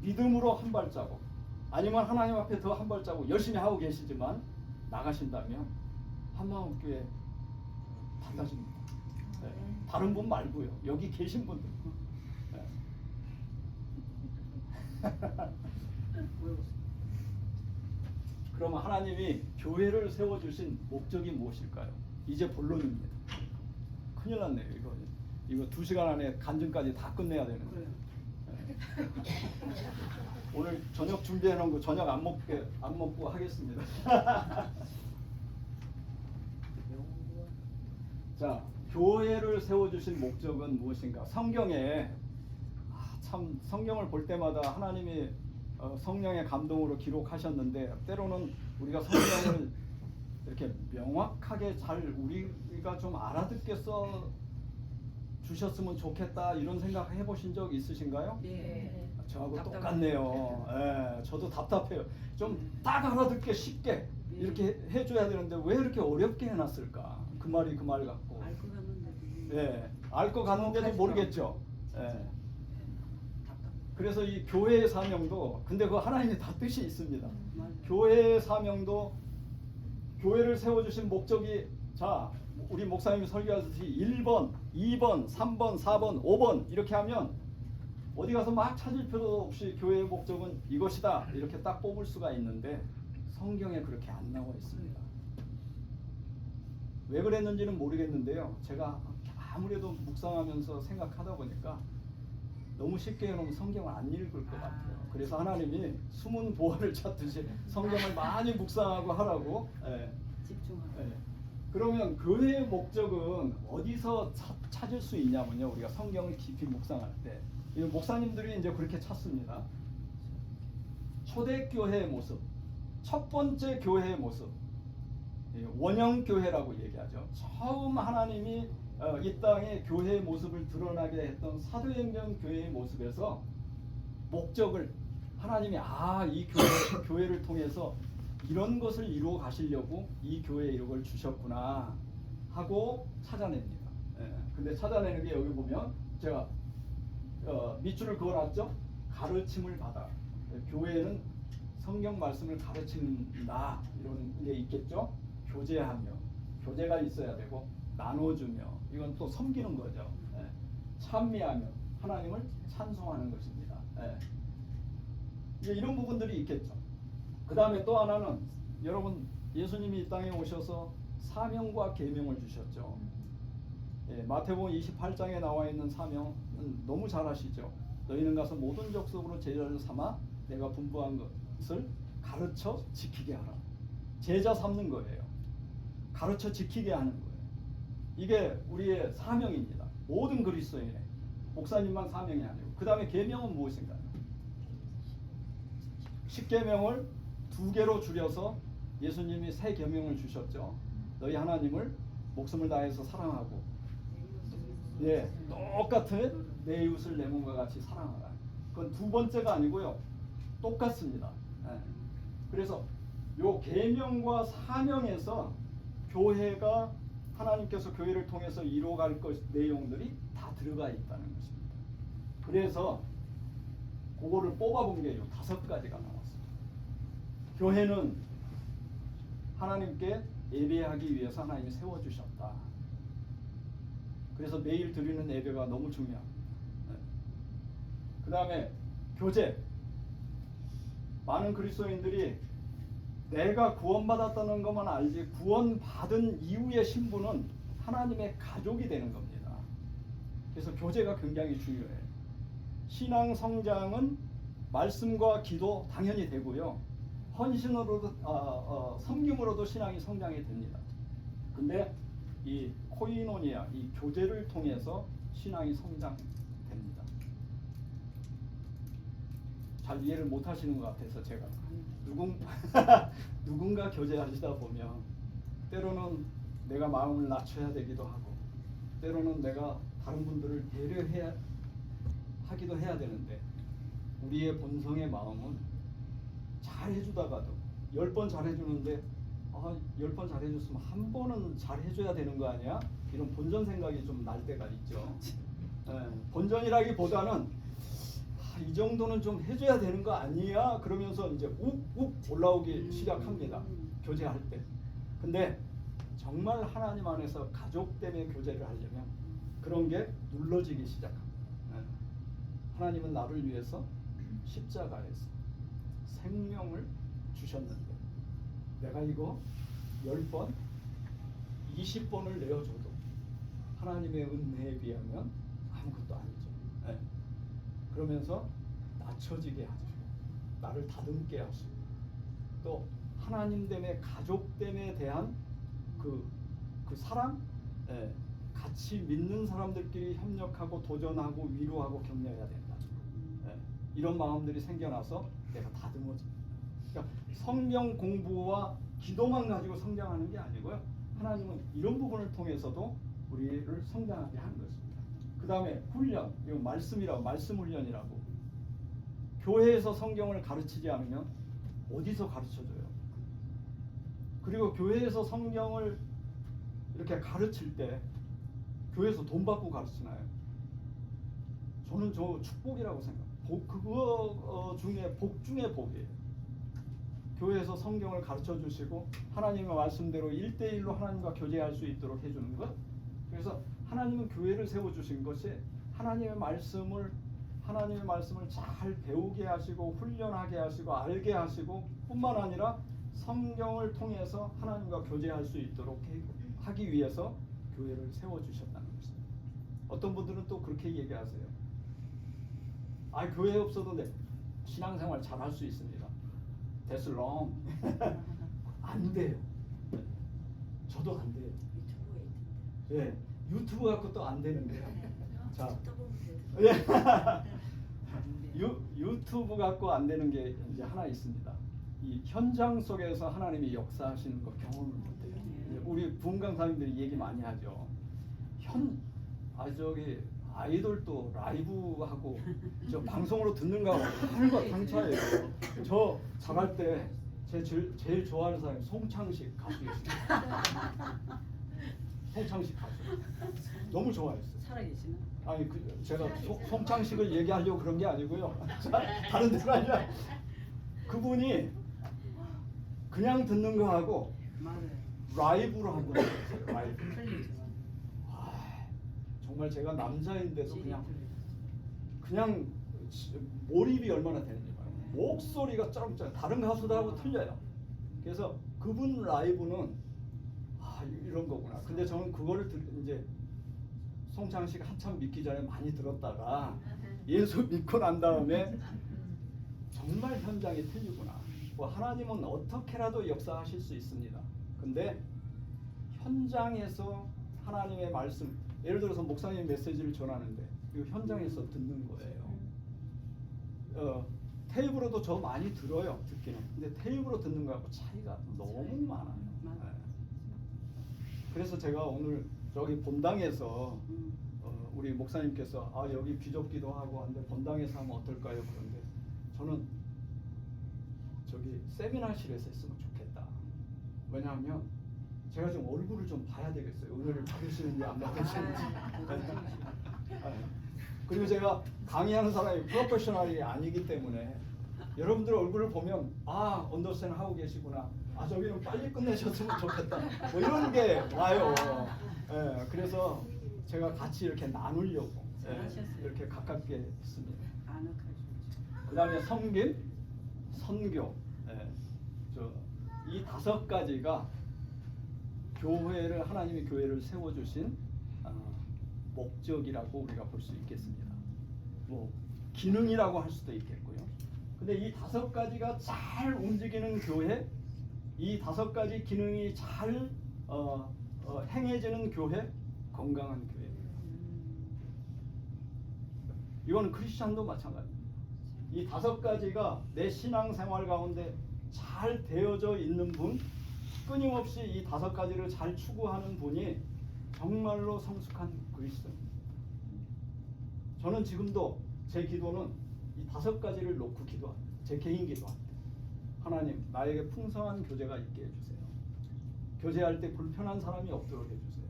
믿음으로 한 발자국 아니면 하나님 앞에 더 한 발자국 열심히 하고 계시지만 나가신다면 한마음 교회 달라집니다. 네. 다른 분 말고요. 여기 계신 분들. 네. 그럼 하나님이 교회를 세워주신 목적이 무엇일까요? 이제 본론입니다. 큰일 났네요. 이거 2시간 안에 간증까지 다 끝내야 되는데. 네. 오늘 저녁 준비해 놓은 거 저녁 안 먹고 하겠습니다. 자, 교회를 세워주신 목적은 무엇인가? 성경에 참 성경을 볼 때마다 하나님이 성령의 감동으로 기록하셨는데 때로는 우리가 성경을 이렇게 명확하게 잘 우리가 좀 알아듣게 써 주셨으면 좋겠다 이런 생각 해보신 적 있으신가요? 네. 저하고 똑같네요. 예, 저도 답답해요. 좀 딱 알아듣게 쉽게 이렇게 해줘야 되는데 왜 이렇게 어렵게 해놨을까? 그 말이 그 말 같고. 알 거 같는데. 예, 알 거 같는데도 모르겠죠. 예. 그래서 이 교회의 사명도 근데 그 하나님의 다 뜻이 있습니다. 교회의 사명도 교회를 세워주신 목적이 자 우리 목사님이 설교하듯이 1번, 2번, 3번, 4번, 5번 이렇게 하면 어디 가서 막 찾을 필요도 없이 교회의 목적은 이것이다 이렇게 딱 뽑을 수가 있는데 성경에 그렇게 안 나와 있습니다. 왜 그랬는지는 모르겠는데요. 제가 아무래도 묵상하면서 생각하다 보니까 너무 쉽게 해놓으면 성경을 안 읽을 것 같아요. 그래서 하나님이 숨은 보화를 찾듯이 성경을 많이 묵상하고 하라고. 예. 집중하고. 예. 그러면 교회의 목적은 어디서 찾을 수 있냐면요. 우리가 성경을 깊이 묵상할 때 목사님들이 이제 그렇게 찾습니다. 초대교회의 모습, 첫 번째 교회의 모습, 원형교회라고 얘기하죠. 처음 하나님이 이 땅에 교회의 모습을 드러나게 했던 사도행전 교회의 모습에서 목적을 하나님이 이 교회를 통해서 이런 것을 이루어 가시려고 이 교회에 이걸 주셨구나 하고 찾아냅니다. 근데 찾아내는 게 여기 보면 제가 밑줄을 그어놨죠. 가르침을 받아. 교회는 성경 말씀을 가르친다 이런 게 있겠죠. 교제하며 교제가 있어야 되고 나눠주며 이건 또 섬기는 거죠. 찬미하며 하나님을 찬송하는 것입니다. 이제 이런 부분들이 있겠죠. 그 다음에 또 하나는 여러분 예수님이 이 땅에 오셔서 사명과 계명을 주셨죠. 마태복음 28장에 나와 있는 사명은 너무 잘 아시죠. 너희는 가서 모든 족속으로 제자를 삼아 내가 분부한 것을 가르쳐 지키게 하라. 제자 삼는 거예요. 가르쳐 지키게 하는 거예요. 이게 우리의 사명입니다. 모든 그리스도인의 목사님만 사명이 아니고 그 다음에 계명은 무엇인가요? 십계명을 2개로 줄여서 예수님이 3계명을 주셨죠. 너희 하나님을 목숨을 다해서 사랑하고, 예, 똑같은 내 이웃을 내 몸과 같이 사랑하라. 그건 2번째가 아니고요, 똑같습니다. 예. 그래서 요 계명과 사명에서 교회가 하나님께서 교회를 통해서 이루어갈 것 내용들이 다 들어가 있다는 것입니다. 그래서 그거를 뽑아본 게 요 5가지가 나왔어요. 교회는 하나님께 예배하기 위해서 하나님이 세워주셨다. 그래서 매일 드리는 예배가 너무 중요합니다. 그 다음에 교제. 많은 그리스도인들이 내가 구원받았다는 것만 알지 구원받은 이후의 신분은 하나님의 가족이 되는 겁니다. 그래서 교제가 굉장히 중요해요. 신앙 성장은 말씀과 기도 당연히 되고요, 헌신으로도 섬김으로도 신앙이 성장이 됩니다. 근데 이 코이노니아, 이 교제를 통해서 신앙이 성장됩니다. 잘 이해를 못 하시는 것 같아서 제가 누군가 교제하시다 보면 때로는 내가 마음을 낮춰야 되기도 하고, 때로는 내가 다른 분들을 배려해야 하기도 해야 되는데, 우리의 본성의 마음은 잘해주다가도 10번 잘해주는데 10번 잘해줬으면 한 번은 잘해줘야 되는 거 아니야? 이런 본전 생각이 좀 날 때가 있죠. 본전이라기보다는 이 정도는 좀 해줘야 되는 거 아니야? 그러면서 이제 욱욱 올라오기 시작합니다. 교제할 때. 근데 정말 하나님 안에서 가족 때문에 교제를 하려면 그런 게 눌러지기 시작합니다. 하나님은 나를 위해서 십자가에서 생명을 주셨는데 내가 이거 10번, 20번을 내어줘도 하나님의 은혜에 비하면 아무것도 아니죠. 네. 그러면서 낮춰지게 하시고 나를 다듬게 하시고 또 하나님 때문에 가족 때문에 대한 그 사랑, 네. 같이 믿는 사람들끼리 협력하고 도전하고 위로하고 격려해야 된다. 네. 이런 마음들이 생겨나서 내가 다듬어집니다. 그러니까 성경 공부와 기도만 가지고 성장하는 게 아니고요, 하나님은 이런 부분을 통해서도 우리를 성장하게 하는 것입니다. 그 다음에 훈련, 이거 말씀이라고, 말씀 훈련이라고. 교회에서 성경을 가르치지 않으면 어디서 가르쳐줘요? 그리고 교회에서 성경을 이렇게 가르칠 때 교회에서 돈 받고 가르치나요? 저는 저 축복이라고 생각해요. 그거 중에 복 중에 복이에요. 교회에서 성경을 가르쳐 주시고 하나님의 말씀대로 1대1로 하나님과 교제할 수 있도록 해주는 것. 그래서 하나님은 교회를 세워주신 것이 하나님의 말씀을 잘 배우게 하시고 훈련하게 하시고 알게 하시고 뿐만 아니라 성경을 통해서 하나님과 교제할 수 있도록 하기 위해서 교회를 세워주셨다는 것입니다. 어떤 분들은 또 그렇게 얘기하세요. 교회 없어도 신앙생활 잘 할 수 있습니다. That's wrong. 안 돼요. 저도 안 돼요. 예, 유튜브 갖고 또 안 되는데요. 자, 예. 유튜브 갖고 안 되는 게 이제 하나 있습니다. 이 현장 속에서 하나님이 역사하시는 거 경험을 못해요. 우리 부흥강사님들이 얘기 많이 하죠. 저기 아이돌도 라이브하고 저 방송으로 듣는 거하고 하늘과 강차예요. 저 잘할 때 제일 좋아하는 사람이 송창식 가수였습니다. 송창식 가수 너무 좋아했어요. 살아계시나? 아니 제가 송창식을 얘기하려고 그런 게 아니고요. 다른 데가 아니라 그분이 그냥 듣는 거하고 라이브로 한 거예요. 라이브. 정말 제가 남자인데도 그냥 몰입이 얼마나 되는지 봐요. 목소리가 쩌렁쩌렁 다른 가수들하고 틀려요. 그래서 그분 라이브는 이런 거구나. 근데 저는 그거를 이제 송창식 한참 믿기 전에 많이 들었다가 예수 믿고 난 다음에 정말 현장이 틀리구나. 하나님은 어떻게라도 역사하실 수 있습니다. 근데 현장에서 하나님의 말씀, 예를 들어서 목사님 메시지를 전하는데 이 현장에서 듣는 거예요. 테이프로도 저 많이 들어요. 듣기는. 근데 테이프로 듣는 거하고 차이가 너무 많아요. 맞아요. 네. 그래서 제가 오늘 저기 본당에서 우리 목사님께서 여기 비좁기도 하고 한데 본당에서 하면 어떨까요? 그런데 저는 저기 세미나실에서 했으면 좋겠다. 왜냐하면 제가 좀 얼굴을 좀 봐야 되겠어요. 은혜를 받으시는지 안 받으시는지. 그리고 제가 강의하는 사람이 프로페셔널이 아니기 때문에 여러분들 얼굴을 보면 언더스탠 하고 계시구나. 저기는 빨리 끝내셨으면 좋겠다. 뭐 이런 게 와요. 그래서 제가 같이 이렇게 나누려고 잘하셨어요. 이렇게 가깝게 했습니다. 아늑하죠. 그 다음에 섬김, 선교. 이 5가지가 교회를 하나님이 교회를 세워주신 목적이라고 우리가 볼 수 있겠습니다. 뭐 기능이라고 할 수도 있겠고요. 근데 이 5가지가 잘 움직이는 교회, 이 5가지 기능이 잘 행해지는 교회, 건강한 교회. 이건 크리스찬도 마찬가지입니다. 이 5가지가 내 신앙생활 가운데 잘 되어져 있는 분, 끊임없이 이 5가지를 잘 추구하는 분이 정말로 성숙한 그리스도입니다. 저는 지금도 제 기도는 이 5가지를 놓고 기도합니다. 제 개인 기도합니다. 하나님, 나에게 풍성한 교제가 있게 해주세요. 교제할 때 불편한 사람이 없도록 해주세요.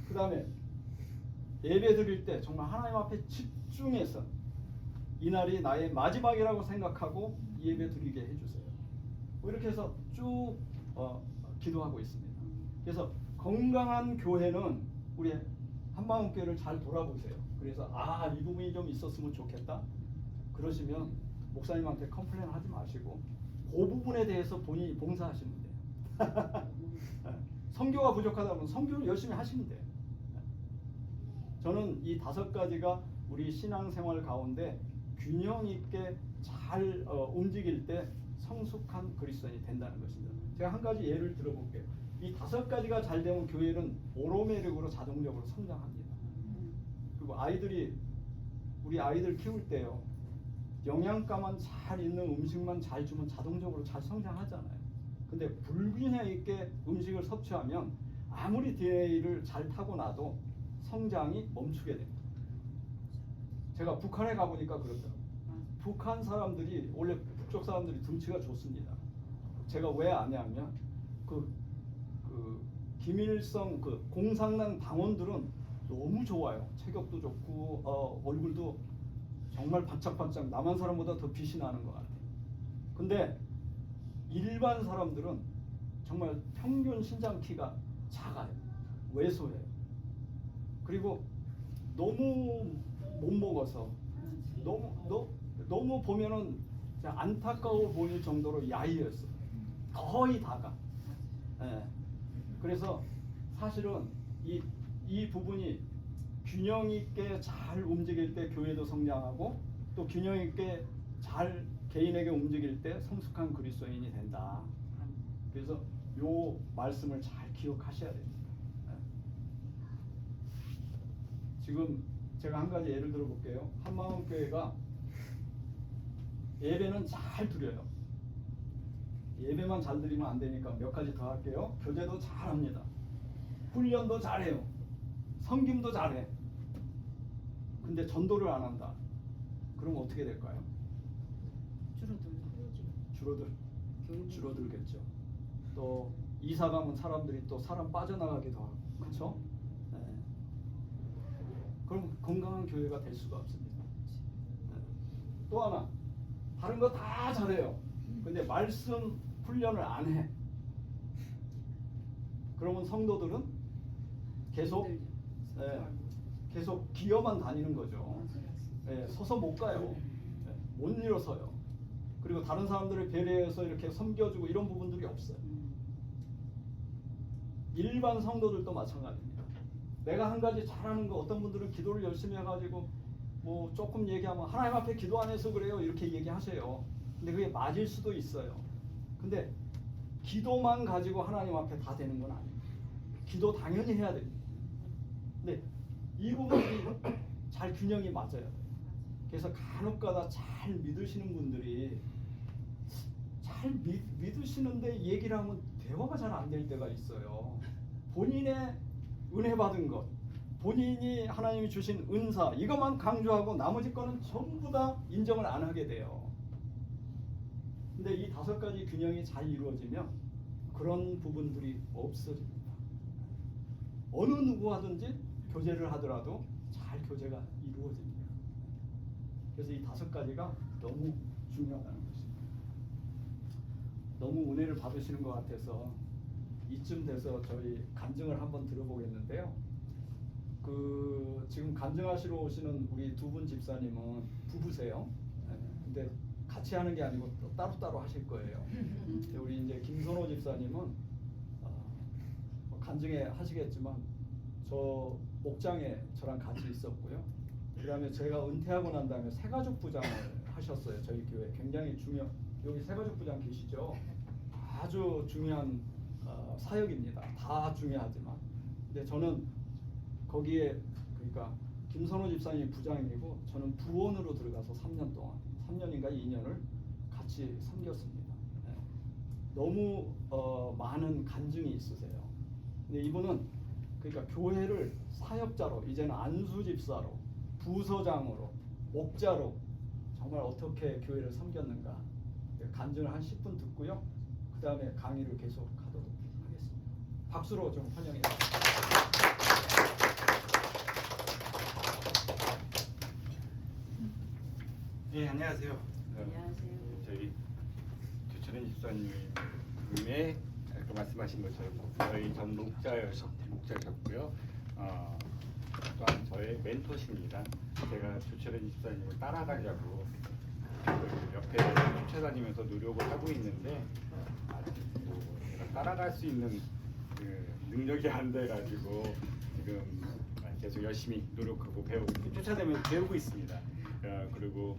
그 다음에 예배 드릴 때 정말 하나님 앞에 집중해서 이날이 나의 마지막이라고 생각하고 예배 드리게 해주세요. 이렇게 해서 쭉 기도하고 있습니다. 그래서 건강한 교회는 우리 한마음교회를 잘 돌아보세요. 그래서 이 부분이 좀 있었으면 좋겠다. 그러시면 목사님한테 컴플레인 하지 마시고 그 부분에 대해서 본인이 봉사하시면 돼요. 선교가 부족하다면 선교를 열심히 하시면 돼요. 저는 이 5가지가 우리 신앙생활 가운데 균형 있게 잘 움직일 때 성숙한 그리스도인이 된다는 것입니다. 제가 한 가지 예를 들어볼게요. 이 5가지가 잘 되면 교회는 오로매력으로 자동적으로 성장합니다. 그리고 우리 아이들 키울 때요, 영양가만 잘 있는 음식만 잘 주면 자동적으로 잘 성장하잖아요. 근데 불균형 있게 음식을 섭취하면 아무리 DNA를 잘 타고나도 성장이 멈추게 됩니다. 제가 북한에 가보니까 그렇더라고요. 북한 사람들이 원래 북쪽 사람들이 등치가 좋습니다. 제가 왜 아냐면 김일성 공산당 당원들은 너무 좋아요. 체격도 좋고 얼굴도 정말 반짝반짝 남한 사람보다 더 빛이 나는 것 같아요. 근데 일반 사람들은 정말 평균 신장 키가 작아요. 왜소해요. 그리고 너무 못 먹어서 너무 보면은 안타까워 보일 정도로 야위였어요. 거의 다가. 그래서 사실은 이 부분이 균형 있게 잘 움직일 때 교회도 성장하고 또 균형 있게 잘 개인에게 움직일 때 성숙한 그리스도인이 된다. 그래서 요 말씀을 잘 기억하셔야 됩니다. 지금 제가 한 가지 예를 들어 볼게요. 한마음교회가 예배는 잘 드려요. 예배만 잘 드리면 안 되니까 몇 가지 더 할게요. 교제도 잘합니다. 훈련도 잘해요. 섬김도 잘해. 근데 전도를 안 한다. 그럼 어떻게 될까요? 줄어들겠죠. 또 이사 가면 사람들이 또 사람 빠져나가기도 하고, 그렇죠? 그럼 건강한 교회가 될 수가 없습니다. 또 하나, 다른 거 다 잘해요. 근데 말씀 훈련을 안 해. 그러면 성도들은 계속 기어만 다니는 거죠. 서서 못 가요. 못 일어서요. 그리고 다른 사람들을 배려해서 이렇게 섬겨주고 이런 부분들이 없어요. 일반 성도들도 마찬가지입니다. 내가 한 가지 잘하는 거, 어떤 분들은 기도를 열심히 해가지고 뭐 조금 얘기하면 하나님 앞에 기도 안 해서 그래요 이렇게 얘기하세요. 근데 그게 맞을 수도 있어요. 근데 기도만 가지고 하나님 앞에 다 되는 건 아니에요. 기도 당연히 해야 됩니다. 근데 이 부분이 잘 균형이 맞아요. 그래서 간혹가다 잘 믿으시는 분들이 잘 믿으시는데 얘기를 하면 대화가 잘 안 될 때가 있어요. 본인의 은혜 받은 것, 본인이 하나님이 주신 은사 이것만 강조하고 나머지 거는 전부 다 인정을 안 하게 돼요. 근데 이 5가지 균형이 잘 이루어지면 그런 부분들이 없어집니다. 어느 누구하든지 교제를 하더라도 잘 교제가 이루어집니다. 그래서 이 5가지가 너무 중요하다는 것입니다. 너무 은혜를 받으시는 것 같아서 이쯤 돼서 저희 간증을 한번 들어보겠는데요. 지금 간증하시러 오시는 우리 2분 집사님은 부부세요. 근데 같이 하는 게 아니고 따로따로 하실 거예요. 근데 우리 이제 김선호 집사님은 간증에 하시겠지만 저 목장에 저랑 같이 있었고요. 그다음에 제가 은퇴하고 난 다음에 새가족 부장을 하셨어요. 저희 교회 굉장히 여기 새가족 부장 계시죠? 아주 중요한 사역입니다. 다 중요하지만 근데 저는 거기에 그러니까 김선호 집사님이 부장이고 저는 부원으로 들어가서 3년 동안 3년인가 2년을 같이 섬겼습니다. 네. 너무 많은 간증이 있으세요. 근데 이분은 그러니까 교회를 사역자로 이제는 안수 집사로 부서장으로 목자로 정말 어떻게 교회를 섬겼는가 간증을 한 10분 듣고요. 그 다음에 강의를 계속 하도록 하겠습니다. 박수로 좀 환영해 주세요. 네, 안녕하세요. 안녕하세요. 저희 조철현 집사님의 아까 말씀하신 것처럼 저희 전 목자셨고요. 또한 저의 멘토십니다. 제가 조철현 집사님을 따라가려고 옆에 쫓아다니면서 노력을 하고 있는데 아직 제가 따라갈 수 있는 능력이 안 돼가지고 지금 계속 열심히 노력하고 쫓아다니면서 배우고 있습니다. 그리고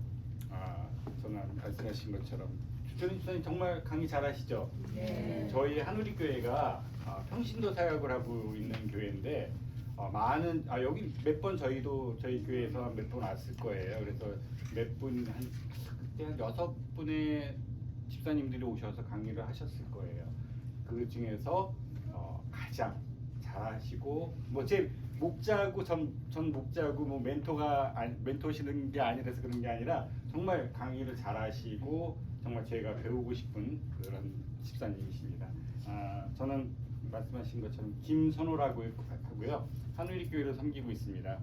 저는 말씀하신 것처럼 조철현 집사님 정말 강의 잘하시죠? 네. 저희 한우리 교회가 평신도 사역을 하고 있는 교회인데 많은 여기 몇 번 저희 교회에서 몇 번 왔을 거예요. 그래서 몇 분 그때 한 6분의 집사님들이 오셔서 강의를 하셨을 거예요. 그 중에서 가장 잘하시고 뭐 제 목자고 전 목자고 뭐 멘토시는 게 아니라서 그런 게 아니라 정말 강의를 잘하시고 정말 제가 배우고 싶은 그런 집사님이십니다. 저는 말씀하신 것처럼 김선호라고 하고요. 한우리 교회를 섬기고 있습니다.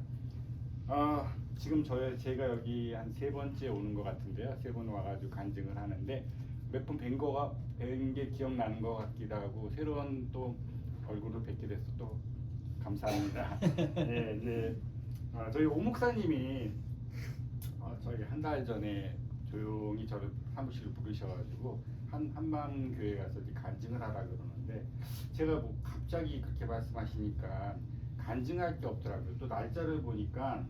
지금 제가 여기 한 3번째 오는 것 같은데요. 3번 와가지고 간증을 하는데 몇 번 뵌 게 기억나는 것 같기도 하고 새로운 또 얼굴을 뵙게 돼서 또 감사합니다. 네, 이제 저희 오 목사님이 저희 한 달 전에 조용히 저를 사무실로 부르셔가지고 한방 교회 가서 이제 간증을 하라 그러는데 제가 뭐 갑자기 그렇게 말씀하시니까 간증할 게 없더라고요. 또 날짜를 보니까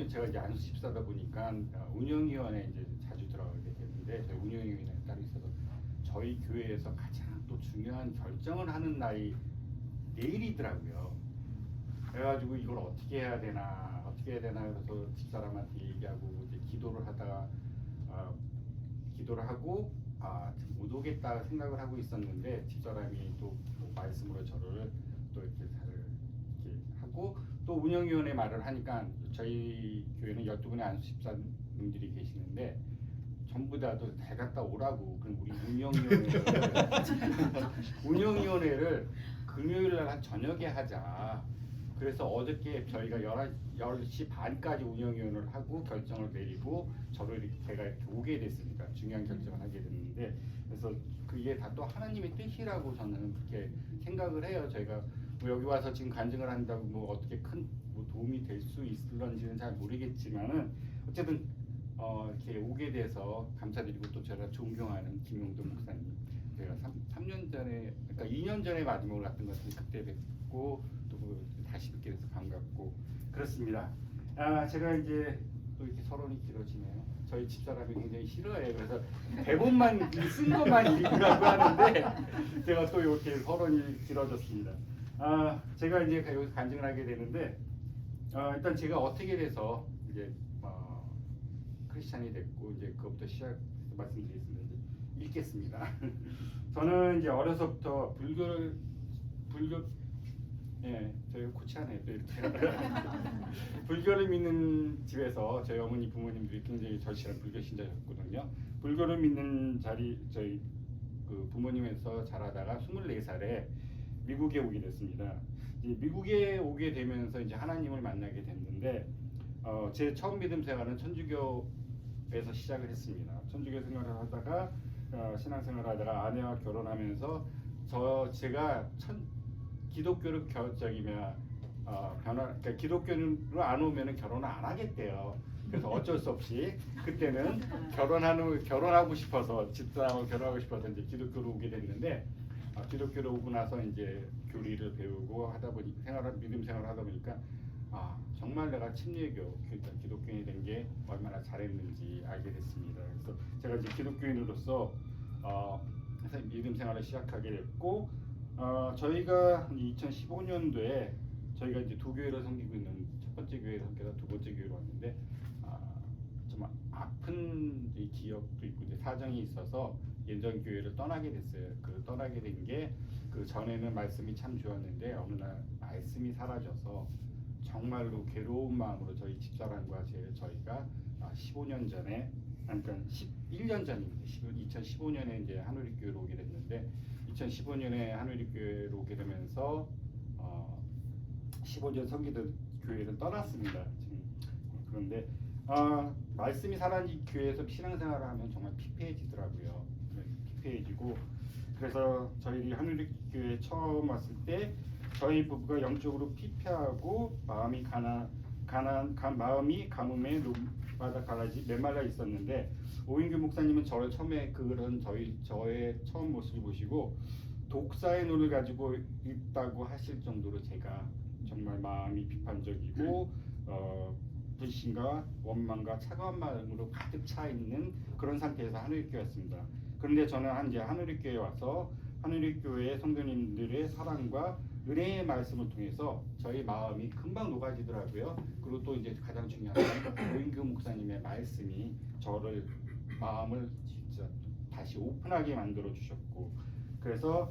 제가 이제 안수 집사다 보니까 운영위원회 이제 자주 들어가게 됐는데 저희 운영위원회 따로 있어서 저희 교회에서 가장 또 중요한 결정을 하는 날이 내일이더라고요. 그래가지고 이걸 어떻게 해야 되나 그래서 집사람한테 얘기하고 이제 기도를 하다가 기도를 하고 못 오겠다 생각을 하고 있었는데 집사람이 또 말씀으로 저를 또 이렇게 하고 또 운영위원회 말을 하니까 저희 교회는 12분의 안수 집사님들이 계시는데 전부 다 잘 갔다 오라고. 그럼 우리 운영위원회를 금요일 날 한 저녁에 하자. 그래서 어저께 저희가 10시 반까지 운영위원회를 하고 결정을 내리고 제가 이렇게 오게 됐으니까 중요한 결정을 하게 됐는데 그래서 그게 다 또 하나님의 뜻이라고 저는 그렇게 생각을 해요. 저희가 뭐 여기 와서 지금 간증을 한다고 뭐 어떻게 큰 뭐 도움이 될 수 있을런지는 잘 모르겠지만은 어쨌든 이렇게 오게 돼서 감사드리고 또 제가 존경하는 김용돈 목사님 제가 3년 전에 그러니까 2년 전에 마지막으로 갔던 것 같은데 그때 뵙고 또 다시 뵙게 돼서 반갑고 그렇습니다. 제가 이제 또 이렇게 서론이 길어지네요. 저희 집사람이 굉장히 싫어해요. 그래서 대본만 쓴 것만 읽으라고 하는데 제가 또 이렇게 서론이 길어졌습니다. 제가 이제 여기서 간증을 하게 되는데 일단 제가 어떻게 돼서 이제 크리스찬이 됐고 이제 그것부터 시작해서 말씀드리겠습니다. 이제 읽겠습니다. 저는 이제 어려서부터 불교 예, 저희 코치하네요. 또 이렇게 불교를 믿는 집에서 저희 어머니 부모님들이 굉장히 절실한 불교 신자였거든요. 불교를 믿는 저희 그 부모님에서 자라다가 24살에 미국에 오게 됐습니다. 이제 미국에 오게 되면서 이제 하나님을 만나게 됐는데 제 처음 믿음 생활은 천주교에서 시작을 했습니다. 천주교 생활을 하다가 신앙생활을 하다가 아내와 결혼하면서 제가 기독교를 그러니까 기독교로 안 오면은 결혼을 안 하겠대요. 그래서 어쩔 수 없이 그때는 결혼하고 싶어서 집사람하고 결혼하고 싶어서 이제 기독교로 오게 됐는데 기독교로 오고 나서 이제 교리를 배우고 하다 보니 믿음 생활을 하다 보니까 정말 내가 침례교 그러니까 기독교인이 된 게 얼마나 잘했는지 알게 됐습니다. 그래서 제가 이제 기독교인으로서 믿음 생활을 시작하게 됐고 저희가 2015년도에 저희가 이제 두 교회를 섬기고 있는 첫 번째 교회를 섬겨서 두 번째 교회로 왔는데 좀 아픈 기억도 있고 이제 사정이 있어서 예전 교회를 떠나게 됐어요. 그 떠나게 된 게 그 전에는 말씀이 참 좋았는데 어느 날 말씀이 사라져서 정말로 괴로운 마음으로 저희 집사람과 저희가 15년 전에 그러니까 11년 전입니다. 2015년에 이제 한우리교회로 오게 됐는데 2015년에 한우리교회로 오게 되면서 15년 섬기던 교회를 떠났습니다. 지금 그런데 말씀이 사라진 교회에서 신앙생활을 하면 정말 피폐해지더라고요. 피폐해지고 그래서 저희 한우리교회 처음 왔을 때 저희 부부가 영적으로 피폐하고 마음이 마음이 가뭄에 눈바다 갈라지 메말라 있었는데 오인규 목사님은 저를 처음에 저의 처음 모습을 보시고 독사의 눈을 가지고 있다고 하실 정도로 제가 정말 마음이 비판적이고 불신과 원망과 차가운 마음으로 가득 차 있는 그런 상태에서 한우리교회였습니다. 그런데 저는 이제 한우리교회에 와서 한우리교회 성도님들의 사랑과 은혜의 말씀을 통해서 저희 마음이 금방 녹아지더라고요. 그리고 또 이제 가장 중요한 건 오인규 목사님의 말씀이 저를 마음을 진짜 다시 오픈하게 만들어 주셨고 그래서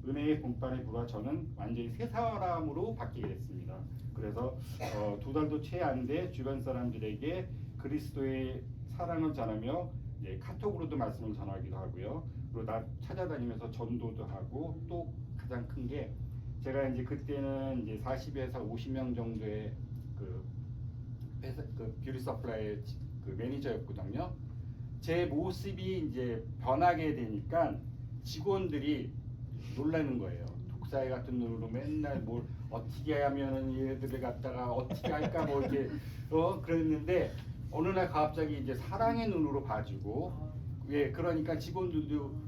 은혜의 본판에 불어 저는 완전히 새 사람으로 바뀌게 됐습니다. 그래서 2달도 채 안 돼 주변 사람들에게 그리스도의 사랑을 전하며 이제 카톡으로도 말씀을 전하기도 하고요. 그리고 나 찾아다니면서 전도도 하고 또 가장 큰 게 제가 이제 그때는 이제 40에서 50명 정도의 그 뷰티 서플라이의 그 매니저였거든요. 제 모습이 이제 변하게 되니까 직원들이 놀라는 거예요. 독사의 같은 눈으로 맨날 뭘 어떻게 하면은 얘들을 갖다가 어떻게 할까 뭐 이렇게 그랬는데 어느 날 갑자기 이제 사랑의 눈으로 봐주고 그러니까 직원들도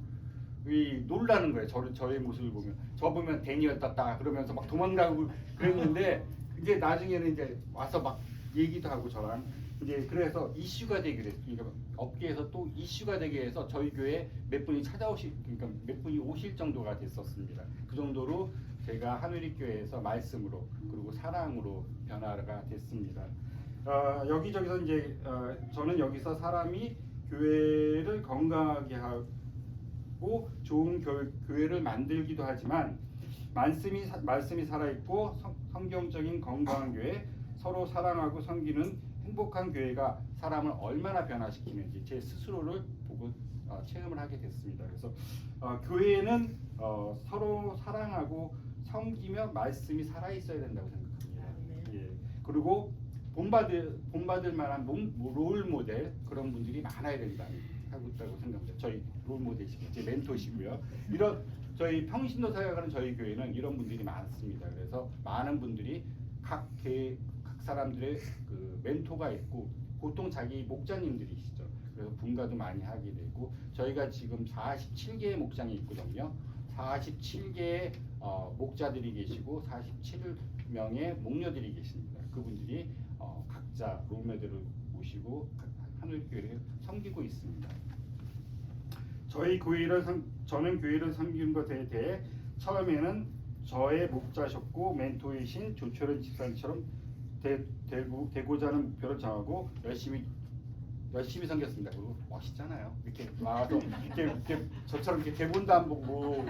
놀라는 거예요. 저의 모습을 보면 저 보면 데니얼 땄다 그러면서 막 도망가고 그랬는데 이제 나중에는 이제 와서 막 얘기도 하고 저랑 이제 그래서 이슈가 되게 됐어요. 그러니까 업계에서 또 이슈가 되게 해서 저희 교회 몇 분이 그러니까 몇 분이 오실 정도가 됐었습니다. 그 정도로 제가 한우리교회에서 말씀으로 그리고 사랑으로 변화가 됐습니다. 여기저기서 이제 저는 여기서 사람이 교회를 건강하게 하고 좋은 교회를 만들기도 하지만 말씀이 살아있고 성경적인 건강한 교회, 서로 사랑하고 섬기는 행복한 교회가 사람을 얼마나 변화시키는지 제 스스로를 보고 체험을 하게 됐습니다. 그래서 교회는 서로 사랑하고 섬기며 말씀이 살아있어야 된다고 생각합니다. 예. 그리고 본받을 만한 롤 모델 그런 분들이 많아야 된다고 생각합니다. 저희 롤 모델이시고 제 멘토시고요. 이런 저희 평신도 사역하는 저희 교회는 이런 분들이 많습니다. 그래서 많은 분들이 각 사람들의 그 멘토가 있고 보통 자기 목자님들이시죠. 그래서 분가도 많이 하게 되고 저희가 지금 47개의 목장이 있거든요. 47개의 목자들이 계시고 47명의 목녀들이 계십니다. 그분들이 각자 롤모델을 모시고 한우리교회를 섬기고 있습니다. 저는 교회를 섬기는 것에 대해 처음에는 저의 목자셨고 멘토이신 조철은 집사님처럼 되고자 하는 목표를 정하고 열심히 열심히 섬겼습니다. 그리고 멋있잖아요. 이렇게 와서 이렇게 저처럼 이렇게 대본도 안 보고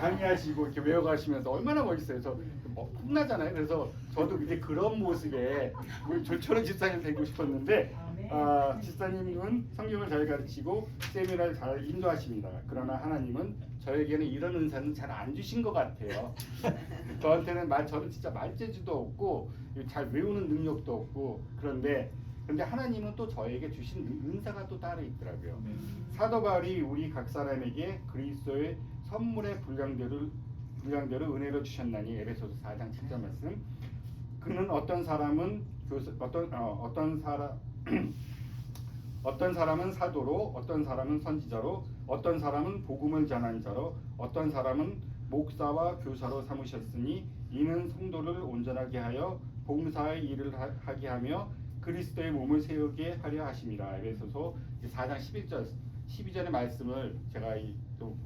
강의하시고 이렇게 외워가시면서 얼마나 멋있어요. 그래서 혼나잖아요. 그래서 저도 이제 그런 모습에 저처럼 집사님 되고 싶었는데 집사님은 성경을 잘 가르치고 세미나를 잘 인도하십니다. 그러나 하나님은 저에게는 이런 은사는 잘 안 주신 것 같아요. 저한테는 저는 진짜 말재주도 없고 잘 외우는 능력도 없고 근데 하나님은 또 저에게 주신 은사가 또 따로 있더라고요. 사도 바울이 우리 각 사람에게 그리스도의 선물의 분량대로 은혜로 주셨나니 에베소서 4장 7절 말씀. 그는 어떤 사람은 사도로, 어떤 사람은 선지자로, 어떤 사람은 복음을 전하는 자로, 어떤 사람은 목사와 교사로 삼으셨으니 이는 성도를 온전하게 하여 봉사의 일을 하게 하며 그리스도의 몸을 세우게 하려 하심이라. 에베소서 4장 12절의 말씀을 제가 또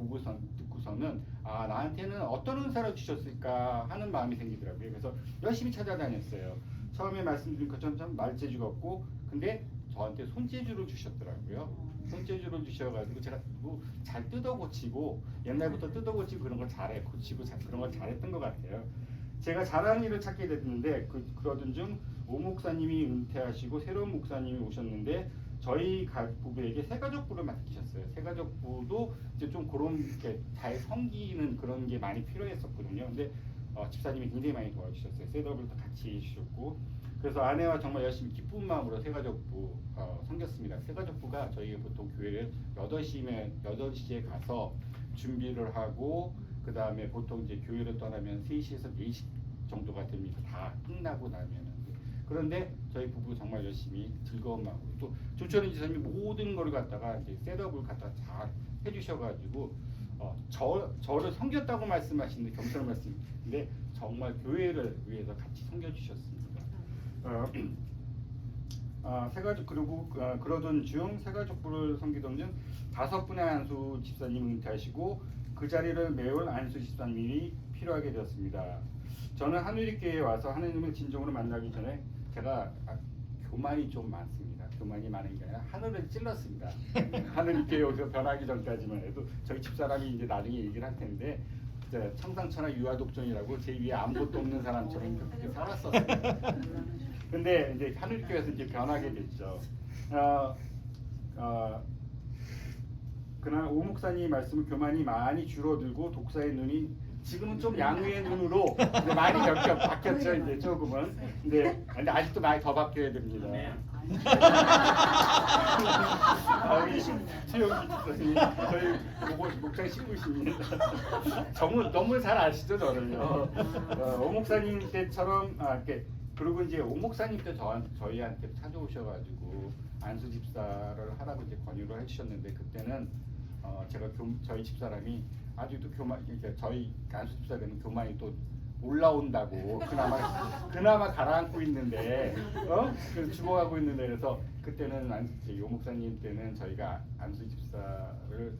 듣고서는 나한테는 어떤 은사를 주셨을까 하는 마음이 생기더라고요. 그래서 열심히 찾아다녔어요. 처음에 말씀드린 것처럼 참 말재주가 없고 근데 저한테 손재주를 주셨더라고요. 손재주를 주셔가지고 제가 잘 뜯어고치고 옛날부터 뜯어고치고 그런 걸 잘해 고치고 그런 걸 잘했던 것 같아요. 제가 잘하는 일을 찾게 됐는데 그러던 중 오 목사님이 은퇴하시고 새로운 목사님이 오셨는데 저희 부부에게 새가족부를 맡기셨어요. 새가족부도 이제 좀 그런 게 잘 섬기는 그런 게 많이 필요했었거든요. 근데 집사님이 굉장히 많이 도와주셨어요. 셋업을 같이 해주셨고 그래서 아내와 정말 열심히 기쁜 마음으로 새가족부 섬겼습니다. 새가족부가 저희가 보통 교회를 8시에 가서 준비를 하고 그 다음에 보통 이제 교회를 떠나면 3시에서 4시 정도가 됩니다. 다 끝나고 나면은. 그런데 저희 부부 정말 열심히 즐거운 마음으로 또 조철인 지사님이 모든 걸 갖다가 이제 셋업을 갖다가 잘 해주셔가지고 저를 섬겼다고 말씀하시는데 겸손한 말씀인데 정말 교회를 위해서 같이 섬겨주셨습니다. 새가족 그리고 그러던 중 새가족부를 섬기던 중 5분의 안수 집사님 은퇴하시고 그 자리를 메울 안수 집사님이 필요하게 되었습니다. 저는 하늘교회에 와서 하느님을 진정으로 만나기 전에 제가 교만이 좀 많습니다. 교만이 많은 게 아니라 하늘을 찔렀습니다. 하늘교회 여기서 변하기 전까지만 해도 저희 집사람이 이제 나중에 얘기를 할 텐데 청상천하 유아독존이라고 제 위에 아무것도 없는 사람처럼 그렇게 살았었어요. 근데 이제 하늘교회에서 이제 변하게 됐죠. 그날 오 목사님 말씀은 교만이 많이 줄어들고 독사의 눈이 지금은 좀 양의 눈으로 이제 많이 바뀌었죠. 이제 조금은. 근데 아직도 많이 더 바뀌어야 됩니다. 우리 최영기 집사님 저희 목장 신부십니다. 너무 잘 아시죠 저를요. 오 목사님 때처럼 그리고 이제 오 목사님 때 저희한테 찾아오셔가지고 안수 집사를 하라고 이제 권유를 해주셨는데 그때는 제가 저희 집사람이 아직도 교만 저희 안수 집사 되는 교만이 또 올라온다고 그나마 가라앉고 있는데 그래서 죽어가고 있는데 그래서 그때는 요 목사님 때는 저희가 안수 집사를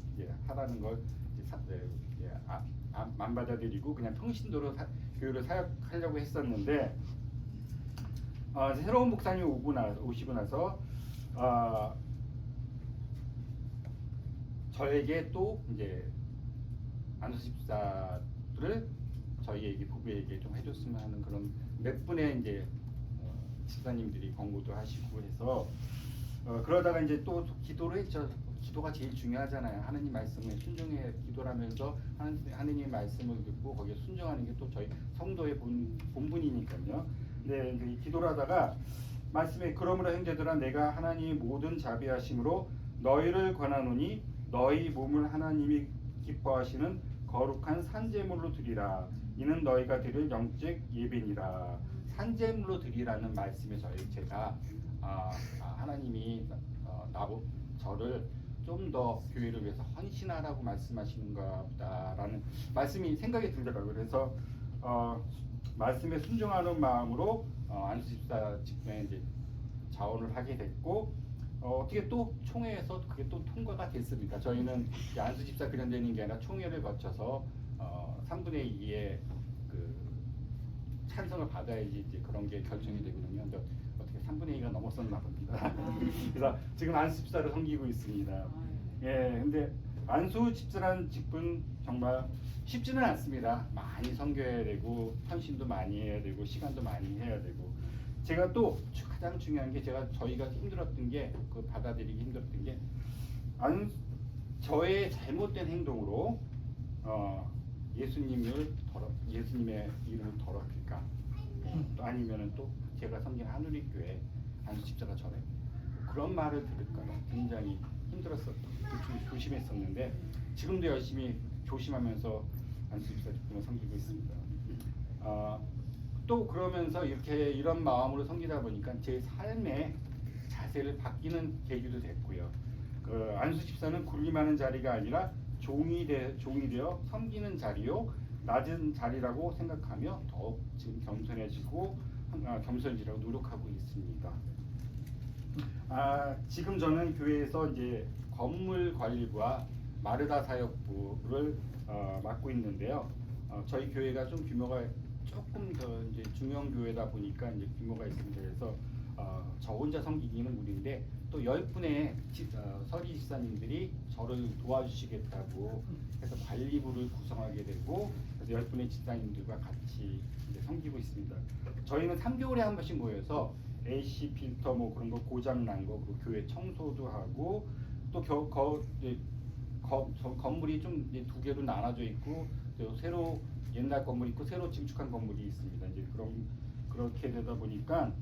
하라는 걸 안 받아들이고 그냥 평신도로 교회를 사역하려고 했었는데 새로운 목사님 오시고 나서 저에게 또 이제 안수 집사를 저희에게 부부에게 좀 해줬으면 하는 그런 몇 분의 이제 집사님들이 권고도 하시고 해서 그러다가 이제 또 기도를 했죠. 기도가 제일 중요하잖아요. 하느님 말씀에 순종해 기도하면서 하느님 말씀을 듣고 거기에 순종하는 게 또 저희 성도의 본분이니까요. 근데 이제 기도를 하다가 말씀에 그러므로 형제들아 내가 하나님의 모든 자비하심으로 너희를 권하노니 너희 몸을 하나님이 기뻐하시는 거룩한 산제물로 드리라. 이는 너희가 드릴 영적 예배니라. 산제물로 드리라는 말씀에 제가 하나님이 저를 좀 더 교회를 위해서 헌신하라고 말씀하시는가 보다라는 말씀이 생각이 들더라고요. 그래서 말씀에 순종하는 마음으로 안수 집사 집회에 이제 자원을 하게 됐고 어떻게 또 총회에서 그게 또 통과가 됐습니다. 저희는 안수 집사 그련되는 게 아니라 총회를 거쳐서 3분의 2의 그 찬성을 받아야지 이제 그런 게 결정이 되거든요. 근데 어떻게 3분의 2가 넘었었나 봅니다. 그래서 지금 안수 집사를 섬기고 있습니다. 예, 근데 안수 집사라는 직분 정말 쉽지는 않습니다. 많이 섬겨야 되고 헌신도 많이 해야 되고 시간도 많이 해야 되고 제가 또 가장 중요한 게 저희가 힘들었던 게 그 받아들이기 힘들었던 게 저의 잘못된 행동으로 예수님의 이름을 더럽힐까 또 아니면은 또 제가 섬긴 한우리교회 안수 집사가 저래 그런 말을 들을까 봐 굉장히 조심했었는데 지금도 열심히 조심하면서 안수 집사 직분을 섬기고 있습니다. 또 그러면서 이런 마음으로 섬기다 보니까 제 삶의 자세를 바뀌는 계기도 됐고요. 그 안수 집사는 군림하는 자리가 아니라 종이 되어 섬기는 자리요 낮은 자리라고 생각하며 더욱 지금 겸손해지라고 노력하고 있습니다. 지금 저는 교회에서 이제 건물 관리부와 마르다 사역부를 맡고 있는데요. 저희 교회가 좀 규모가 조금 더 이제 중형 교회다 보니까 이제 규모가 있습니다. 그래서 저 혼자 섬기기는 무리인데 또 10분의 서리 집사님들이 저를 도와주시겠다고 해서 관리부를 구성하게 되고 그래서 10분의 집사님들과 같이 이제 섬기고 있습니다. 저희는 3개월에 한 번씩 모여서 AC 필터 뭐 그런 거 고장 난 거 그리고 교회 청소도 하고 또 건물이 좀 이제 2개로 나눠져 있고 또 새로 옛날 건물이 있고 새로 증축한 건물이 있습니다. 이제 그렇게 되다 보니까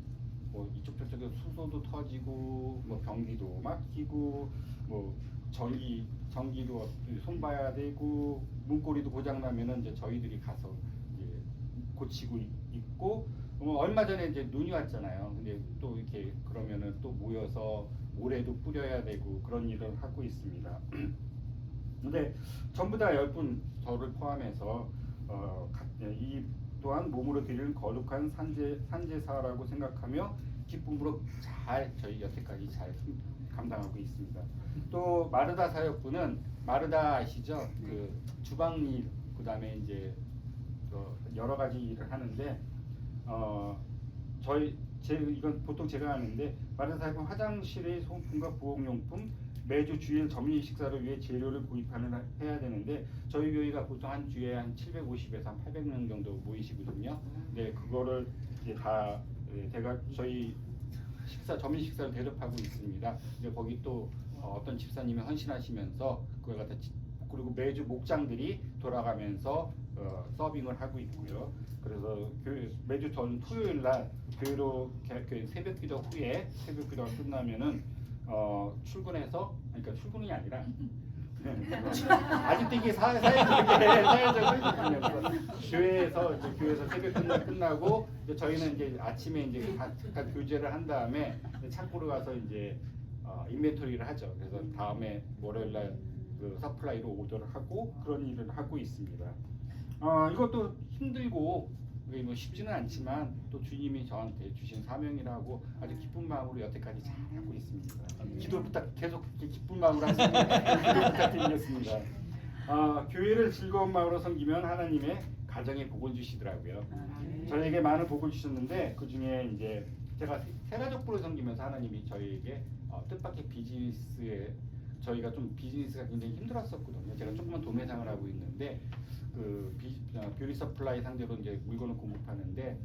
뭐 이쪽 저쪽에 수소도 터지고 뭐 변기도 막히고 뭐 전기도 손봐야 되고 문고리도 고장 나면은 이제 저희들이 가서 이제 고치고 있고 얼마 전에 이제 눈이 왔잖아요. 근데 또 이렇게 그러면은 또 모여서 모래도 뿌려야 되고 그런 일을 하고 있습니다. 근데 전부 다 10분 저를 포함해서 이 또한 몸으로 드리는 거룩한 산제사라고 생각하며 기쁨으로 저희 여태까지 잘 감당하고 있습니다. 또 마르다 사역부는 마르다 아시죠? 그 주방일 그다음에 이제 여러 가지 일을 하는데 이건 보통 제가 하는데 마르다 사역은 화장실의 소품과 부엌용품 매주 주일 점심 식사를 위해 재료를 해야 되는데 저희 교회가 보통 한 주에 한 750에서 한 800명 정도 모이시거든요. 네, 그거를 이제 다 저희 점심 식사를 대접하고 있습니다. 이제 거기 또 어떤 집사님이 헌신하시면서 그걸 갖다 그리고 매주 목장들이 돌아가면서 서빙을 하고 있고요. 그래서 매주 토요일 날 교회로 새벽기도 후에 새벽기도가 끝나면은 출근해서 그러니까 출근이 아니라 아직도 이게 사회적으로 교회에서 새벽 끝나고 이제 저희는 이제 아침에 이제 각각 교제를 한 다음에 창고로 가서 이제 인벤토리를 하죠. 그래서 다음에 월요일 날 그 서플라이로 오더를 하고 그런 일을 하고 있습니다. 이것도 힘들고 뭐 쉽지는 않지만 또 주님이 저한테 주신 사명이라고 아주 기쁜 마음으로 여태까지 잘 하고 있습니다. 기도 계속 기쁜 마음으로 하시길 부탁드리겠습니다. 교회를 즐거운 마음으로 섬기면 하나님의 가정에 복을 주시더라고요. 저에게 많은 복을 주셨는데 그 중에 이제 제가 세가족부를 섬기면서 하나님이 저희에게 뜻밖의 비즈니스에 저희가 좀 비즈니스가 굉장히 힘들었었거든요. 제가 조그만 도매상을 하고 있는데 뷰티 서플라이 상대로 이제 물건을 공급하는데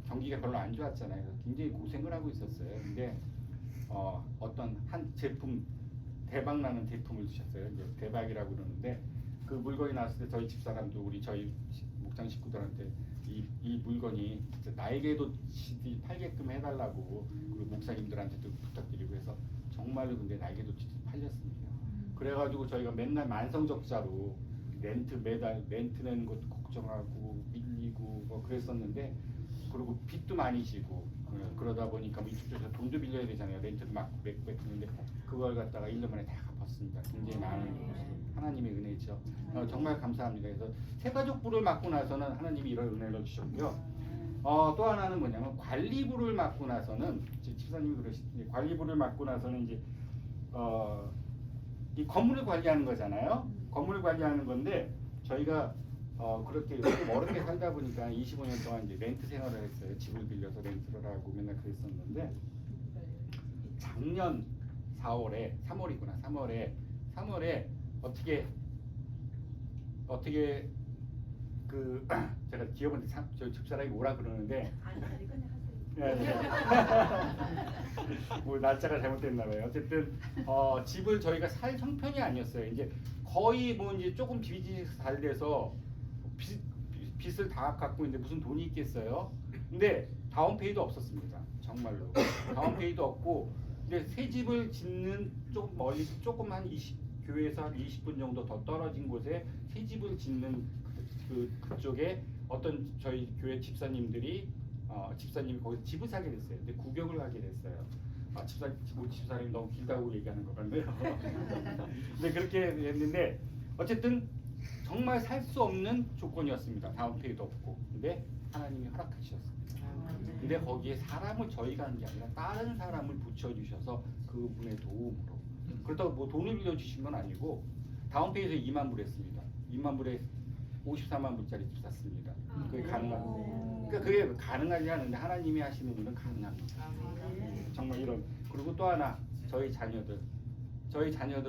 경기가 별로 안 좋았잖아요. 굉장히 고생을 하고 있었어요. 근데 어떤 한 제품 대박 나는 제품을 주셨어요. 이제 대박이라고 그러는데 그 물건이 나왔을 때 저희 집사람도 저희 목장 식구들한테 이 물건이 진짜 나에게도 팔게끔 해달라고 그리고 목사님들한테도 부탁드리고 해서 정말로 근데 나에게도 팔렸습니다. 그래가지고 저희가 맨날 만성적자로 매달 렌트 내는 것도 걱정하고 밀리고 뭐 그랬었는데 그리고 빚도 많이 지고 그러다 보니까 뭐 이쪽에서 돈도 빌려야 되잖아요. 렌트도 막 맺는데 그걸 갖다가 1년 만에 다 갚았습니다. 굉장히 많은 하나님의 은혜죠. 정말 감사합니다. 그래서 세가족부를 맡고 나서는 하나님이 이런 은혜를 주셨고요. 또 하나는 뭐냐면 관리부를 맡고 나서는 집사님이 그러시는데 관리부를 맡고 나서는 이제 이 건물을 관리하는 거잖아요. 건물을 관리하는 건데 저희가 그렇게 좀 어렵게 살다 보니까 25년 동안 이제 렌트 생활을 했어요. 집을 빌려서 렌트를 하고 맨날 그랬었는데 작년 3월에 어떻게 그 제가 기억은 저 집사람이 뭐라 그러는데 네. 뭐 날짜가 잘못됐나 봐요. 어쨌든 집을 저희가 살 형편이 아니었어요. 이제 거의 뭐 이제 조금 빚이 잘 돼서 빚을 다 갚고 있는데 무슨 돈이 있겠어요. 근데 다운페이도 없었습니다. 정말로 다운페이도 없고, 근데 새 집을 짓는 조금 멀리 조금 한 교회에서 한 20분 정도 더 떨어진 곳에 새 집을 짓는 그쪽에 어떤 저희 교회 집사님이 거기서 집을 사게 됐어요. 근데 구경을 하게 됐어요. 집사님 너무 길다고 얘기하는 것 같네요. 근데 그렇게 됐는데 어쨌든 정말 살 수 없는 조건이었습니다. 다운페이도 없고. 근데 하나님이 허락하셨습니다. 근데 거기에 사람을 저희가 하는 게 아니라 다른 사람을 붙여주셔서 그분의 도움으로. 그렇다고 뭐 돈을 빌려주신 건 아니고 다운페이에서 2만 불 했습니다. 2만 불에 54만 불짜리 집 샀습니다. 그게 가능합니다. 그러니까 그게 가능하지 않은데 하나님이 하시는 일은 가능합니다. 정말 이런. 그리고 또 하나 저희 자녀들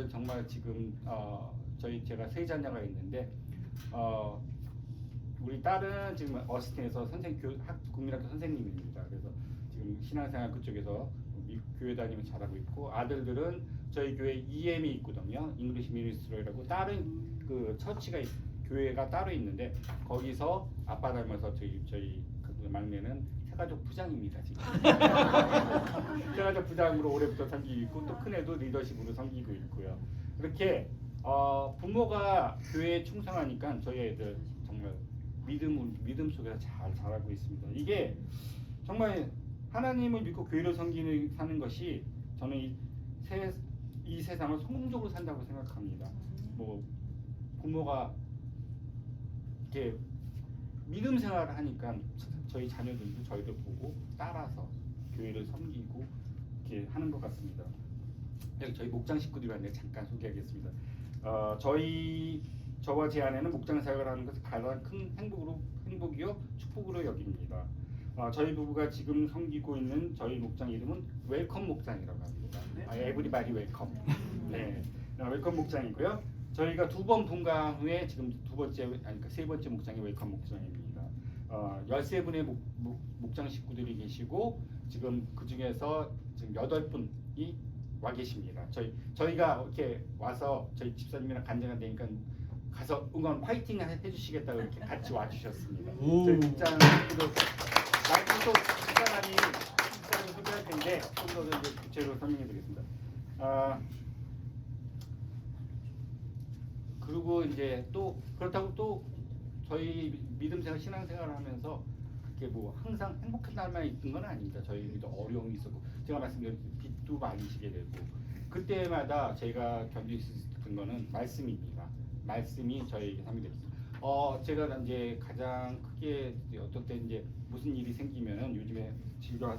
정말 지금 제가 세 자녀가 있는데 우리 딸은 지금 어스틴에서 국민학교 선생님입니다. 그래서 지금 신앙생활 그쪽에서 교회 다니면 잘하고 있고, 아들들은 저희 교회 EM이 있거든요. 잉글리시 미니스트리라고 다른 그 처치가 교회가 따로 있는데 거기서 아빠 닮아서 저희 그 막내는 새가족 부장입니다. 지금 새가족 부장으로 올해부터 섬기고 있고, 또 큰애도 리더십으로 섬기고 있고요. 이렇게 부모가 교회에 충성하니까 저희 애들 정말 믿음 속에서 잘 자라고 있습니다. 이게 정말 하나님을 믿고 교회를 사는 것이 저는 이 세상을 성공적으로 산다고 생각합니다. 뭐 부모가 이렇게 믿음 생활을 하니까 저희 자녀들도 저희를 보고 따라서 교회를 섬기고 이렇게 하는 것 같습니다. 저희 목장 식구들이 왔는데 잠깐 소개하겠습니다. 저와 제 아내는 목장 사역을 하는 것을 가장 큰 행복이요 축복으로 여깁니다. 저희 부부가 지금 섬기고 있는 저희 목장 이름은 웰컴 목장이라고 합니다. 에브리바디 웰컴. 네, 웰컴 목장이고요. 저희가 2번 분가 후에 지금 세 번째 목장이 웰컴 목장입니다. 13분의 목장 식구들이 계시고, 지금 그 중에서 지금 8분이 와 계십니다. 저희가 이렇게 와서 저희 집사님이랑 간증한 되니까 가서 응원 파이팅 해주시겠다고 이렇게 같이 와주셨습니다. 저희 목장 식구들 나중에 또 집사람이 소개할 텐데 좀 더 이제 구체적으로 설명해드리겠습니다. 그리고 이제 또 그렇다고 또 저희 믿음생활 신앙생활을 하면서 그렇게 뭐 항상 행복한 날만 있던 건 아닙니다. 저희도 어려움이 있었고, 제가 말씀드린 빚도 많이 지게 되고, 그때마다 제가 견딜 수 있었던 거는 말씀입니다. 말씀이 저희에게 삶이 됐습니다. 제가 이제 가장 크게 어떤 때 이제 무슨 일이 생기면은 요즘에 즐겨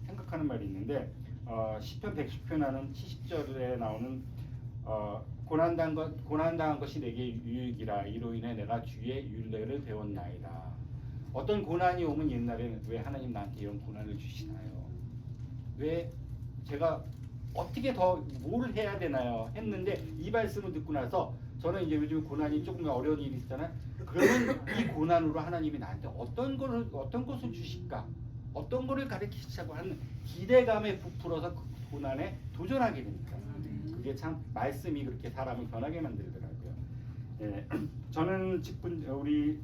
생각하는 말이 있는데, 시편 110편하는 70절에 나오는 고난당한 것이 내게 유익이라, 이로 인해 내가 주의 율례를 배웠나이다. 어떤 고난이 오면 옛날에는 왜 하나님 나한테 이런 고난을 주시나요? 왜 제가 어떻게 더 뭘 해야 되나요? 했는데 이 말씀을 듣고 나서 저는 이제 요즘 고난이 조금 어려운 일이 있잖아요. 그러면 이 고난으로 하나님이 나한테 어떤 것을 주실까? 어떤 것을 가르치시자고 하는 기대감에 부풀어서 그 고난에 도전하게 됩니다. 그게 참 말씀이 그렇게 사람을 변하게 만들더라고요. 예, 저는 우리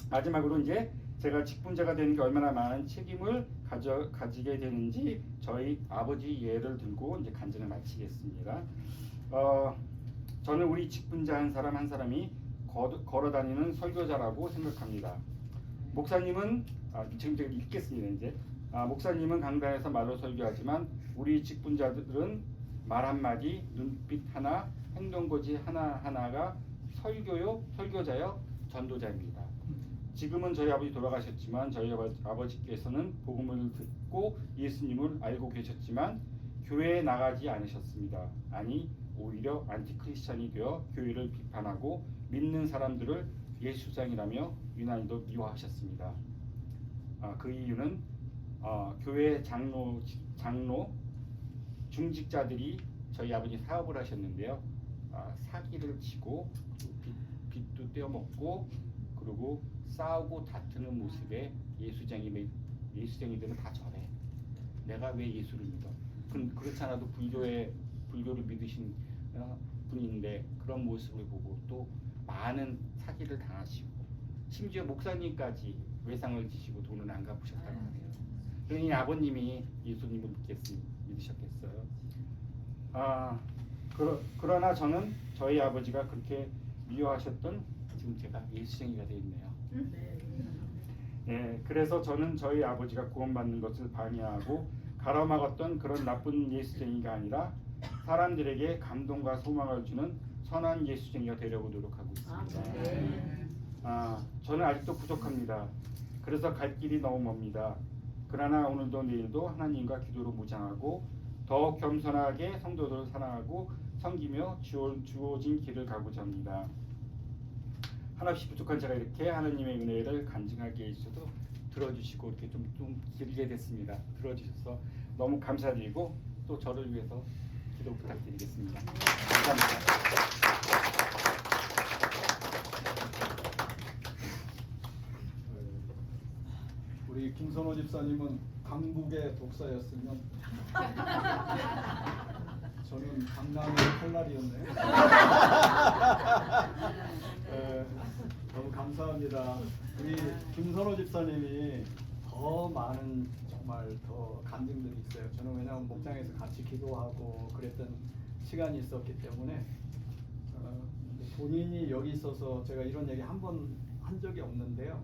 마지막으로 이제 제가 직분자가 되는 게 얼마나 많은 책임을 가지게 되는지 저희 아버지 예를 들고 이제 간증을 마치겠습니다. 저는 우리 직분자 한 사람이 걸어다니는 설교자라고 생각합니다. 목사님은 지금 제가 읽겠습니다. 이제 목사님은 강단에서 말로 설교하지만 우리 직분자들은 말 한마디, 눈빛 하나, 행동거지 하나하나가 설교자요, 전도자입니다. 지금은 저희 아버지 돌아가셨지만 저희 아버지께서는 복음을 듣고 예수님을 알고 계셨지만 교회에 나가지 않으셨습니다. 아니 오히려 안티크리스찬이 되어 교회를 비판하고 믿는 사람들을 예수장이라며 유난히도 미워하셨습니다. 그 이유는 교회 장로 중직자들이 저희 아버지 사업을 하셨는데요. 사기를 치고 빚도 떼어먹고 그리고 싸우고 다투는 모습에 예수쟁이들은 다 저래. 내가 왜 예수를 믿어? 그렇지 않아도 불교를 믿으신 분인데 그런 모습을 보고 또 많은 사기를 당하시고 심지어 목사님까지 외상을 지시고 돈을 안 갚으셨다고 하네요. 그러니 아버님이 예수님을 믿으셨겠어요. 그러나 저는 저희 아버지가 그렇게 미워하셨던 지금 제가 예수쟁이가 되어 있네요. 네, 그래서 저는 저희 아버지가 구원받는 것을 방해하고 가로막았던 그런 나쁜 예수쟁이가 아니라 사람들에게 감동과 소망을 주는 선한 예수쟁이가 되려고 노력하고 있습니다. 저는 아직도 부족합니다. 그래서 갈 길이 너무 멉니다. 그러나 오늘도 내일도 하나님과 기도로 무장하고 더욱 겸손하게 성도들을 사랑하고 섬기며 주어진 길을 가고자 합니다. 하나씩 부족한 제가 이렇게 하나님의 은혜를 간증하게 해주셔서 들어주시고 이렇게 좀 길게 됐습니다. 들어주셔서 너무 감사드리고 또 저를 위해서 기도 부탁드리겠습니다. 감사합니다. 우리 김선호 집사님은 강북의 독사였으면 저는 강남의 칼날이었네요. 너무 감사합니다. 우리 김선호 집사님이 더 많은 정말 더 간증들이 있어요. 저는 왜냐하면 목장에서 같이 기도하고 그랬던 시간이 있었기 때문에 본인이 여기 있어서 제가 이런 얘기 한 번 한 적이 없는데요.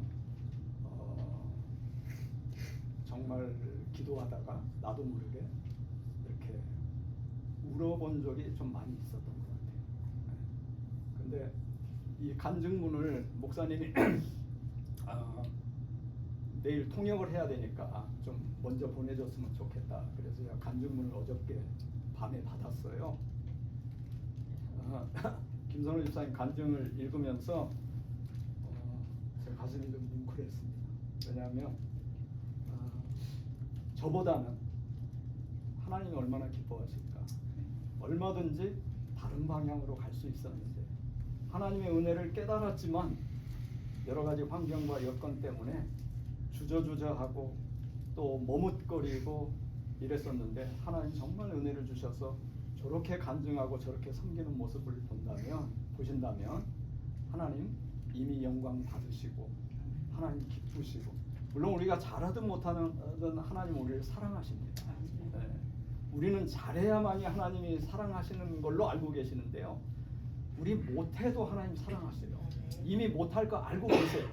정말 기도하다가 나도 모르게 이렇게 울어본 적이 좀 많이 있었던 것 같아요. 근데 이 간증문을 목사님이 내일 통역을 해야 되니까 좀 먼저 보내줬으면 좋겠다. 그래서 제가 간증문을 어저께 밤에 받았어요. 김선호 집사님 간증을 읽으면서 제 가슴이 좀 뭉클했습니다. 왜냐하면 저보다는 하나님이 얼마나 기뻐하실까. 얼마든지 다른 방향으로 갈 수 있었는데 하나님의 은혜를 깨달았지만 여러 가지 환경과 여건 때문에 주저주저하고 또 머뭇거리고 이랬었는데 하나님 정말 은혜를 주셔서 저렇게 간증하고 저렇게 섬기는 모습을 보신다면 하나님 이미 영광 받으시고 하나님 기쁘시고 물론 우리가 잘하든 못하든 하나님 우리를 사랑하십니다. 네. 우리는 잘해야만이 하나님이 사랑하시는 걸로 알고 계시는데요. 우리 못해도 하나님 사랑하세요. 이미 못할 거 알고 계세요.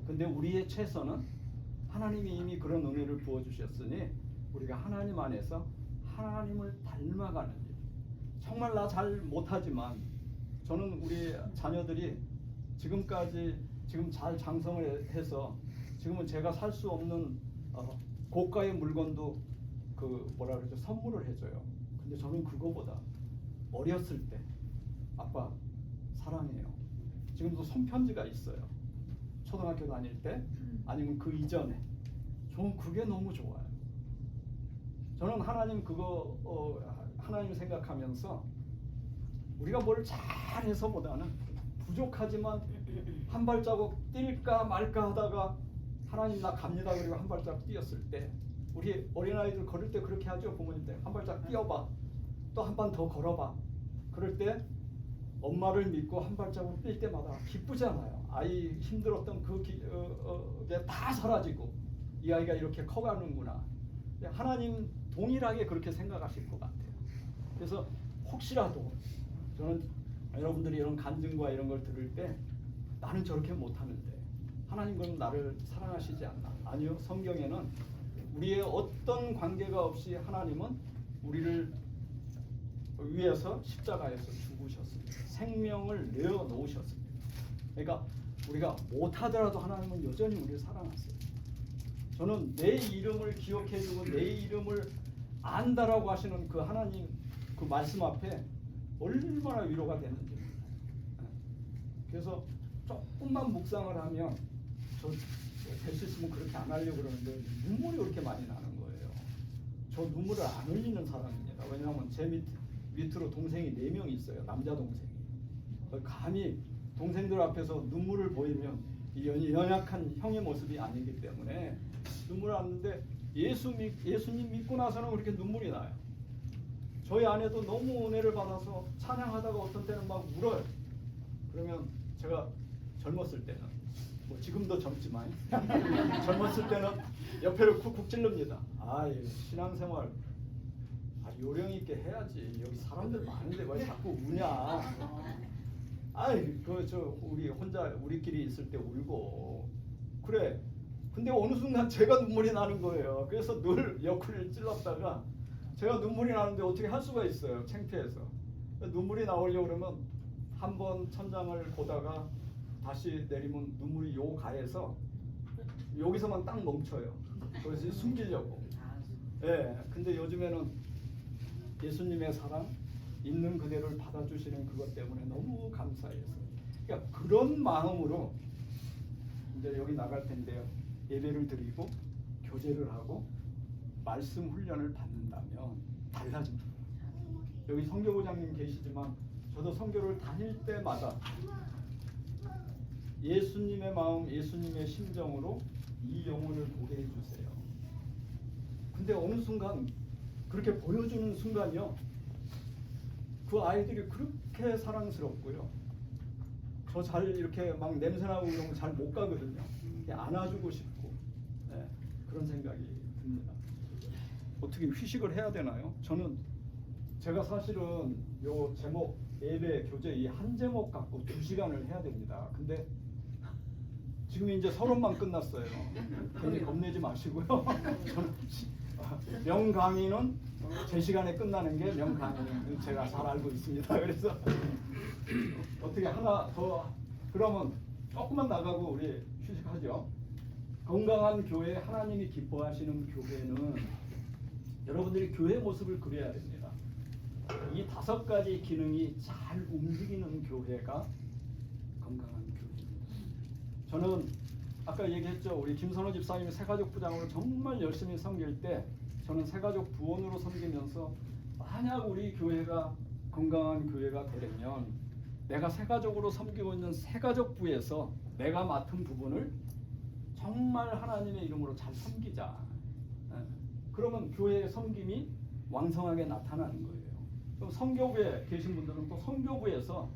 근데 우리의 최선은 하나님이 이미 그런 은혜를 부어주셨으니 우리가 하나님 안에서 하나님을 닮아가는 일. 정말 나 잘 못하지만 저는 우리 자녀들이 지금까지 지금 잘 장성을 해서 지금은 제가 살 수 없는 고가의 물건도 그 뭐라 그러죠? 선물을 해줘요. 근데 저는 그거보다 어렸을 때 아빠 사랑해요. 지금도 손편지가 있어요. 초등학교 다닐 때 아니면 그 이전에 저는 그게 너무 좋아요. 저는 하나님 그거 하나님 생각하면서 우리가 뭘 잘해서보다는 부족하지만 한 발자국 뛸까 말까 하다가 하나님 나 갑니다 그리고 한 발자국 뛰었을 때 우리 어린아이들 걸을 때 그렇게 하죠. 부모님들 한 발자국 뛰어봐 또 한 번 더 걸어봐. 그럴 때 엄마를 믿고 한 발자국 뛸 때마다 기쁘잖아요. 아이 힘들었던 그게 다 사라지고 이 아이가 이렇게 커가는구나. 하나님 동일하게 그렇게 생각하실 것 같아요. 그래서 혹시라도 저는 여러분들이 이런 간증과 이런 걸 들을 때 나는 저렇게 못하는데 하나님 그럼 나를 사랑하시지 않나? 아니요. 성경에는 우리의 어떤 관계가 없이 하나님은 우리를 위해서 십자가에서 죽으셨습니다. 생명을 내어놓으셨습니다. 그러니까 우리가 못하더라도 하나님은 여전히 우리를 사랑하세요. 저는 내 이름을 기억해주고 내 이름을 안다라고 하시는 그 하나님 그 말씀 앞에 얼마나 위로가 되는지. 그래서 조금만 묵상을 하면 될 수 있으면 그렇게 안 하려고 그러는데 눈물이 그렇게 많이 나는 거예요. 저 눈물을 안 흘리는 사람입니다. 왜냐하면 제 밑으로 동생이 4명 있어요. 남자 동생이. 감히 동생들 앞에서 눈물을 보이면 이 연약한 형의 모습이 아니기 때문에 눈물을 안 나는데 예수님 믿고 나서는 그렇게 눈물이 나요. 저희 아내도 너무 은혜를 받아서 찬양하다가 어떤 때는 막 울어요. 그러면 제가 젊었을 때는 뭐 지금도 젊지만 젊었을 때는 옆에를 쿡쿡 찔릅니다. 신앙생활 요령 있게 해야지. 여기 사람들 많은데 왜 자꾸 우냐. 우리끼리 있을 때 울고 그래. 근데 어느 순간 제가 눈물이 나는 거예요. 그래서 늘 옆구리를 찔렀다가 제가 눈물이 나는데 어떻게 할 수가 있어요. 창피해서. 눈물이 나오려고 그러면 한번 천장을 보다가 다시 내리면 눈물이 요 가에서 여기서만 딱 멈춰요. 그래서 숨기려고. 예. 근데 요즘에는 예수님의 사랑 있는 그대로를 받아주시는 그것 때문에 너무 감사해서. 그러니까 그런 마음으로 이제 여기 나갈 텐데요. 예배를 드리고 교제를 하고 말씀 훈련을 받는다면 달라집니다. 여기 선교부장님 계시지만 저도 선교를 다닐 때마다 예수님의 마음, 예수님의 심정으로 이 영혼을 보게 해주세요. 근데 어느 순간 그렇게 보여주는 순간요, 그 아이들이 그렇게 사랑스럽고요. 저 잘 이렇게 막 냄새나고 이런 거 잘 못 가거든요. 안아주고 싶고 그런 생각이 듭니다. 어떻게 휴식을 해야 되나요? 제가 사실은 요 제목 예배 교제 이 한 제목 갖고 2시간을 해야 됩니다. 근데 지금 이제 서론만 끝났어요. 괜히 겁내지 마시고요. 저는 명강의는 제 시간에 끝나는 게 명강의는 제가 잘 알고 있습니다. 그래서 어떻게 하나 더 그러면 조금만 나가고 우리 휴식하죠. 건강한 교회, 하나님이 기뻐하시는 교회는 여러분들이 교회 모습을 그려야 됩니다. 이 5가지 기능이 잘 움직이는 교회가 건강한 교회입니다. 저는 아까 얘기했죠. 우리 김선호 집사님이 새가족 부장으로 정말 열심히 섬길 때 저는 새가족 부원으로 섬기면서 만약 우리 교회가 건강한 교회가 되려면 내가 새가족으로 섬기고 있는 새가족부에서 내가 맡은 부분을 정말 하나님의 이름으로 잘 섬기자. 그러면 교회의 섬김이 왕성하게 나타나는 거예요. 그럼 선교부에 계신 분들은 또 선교부에서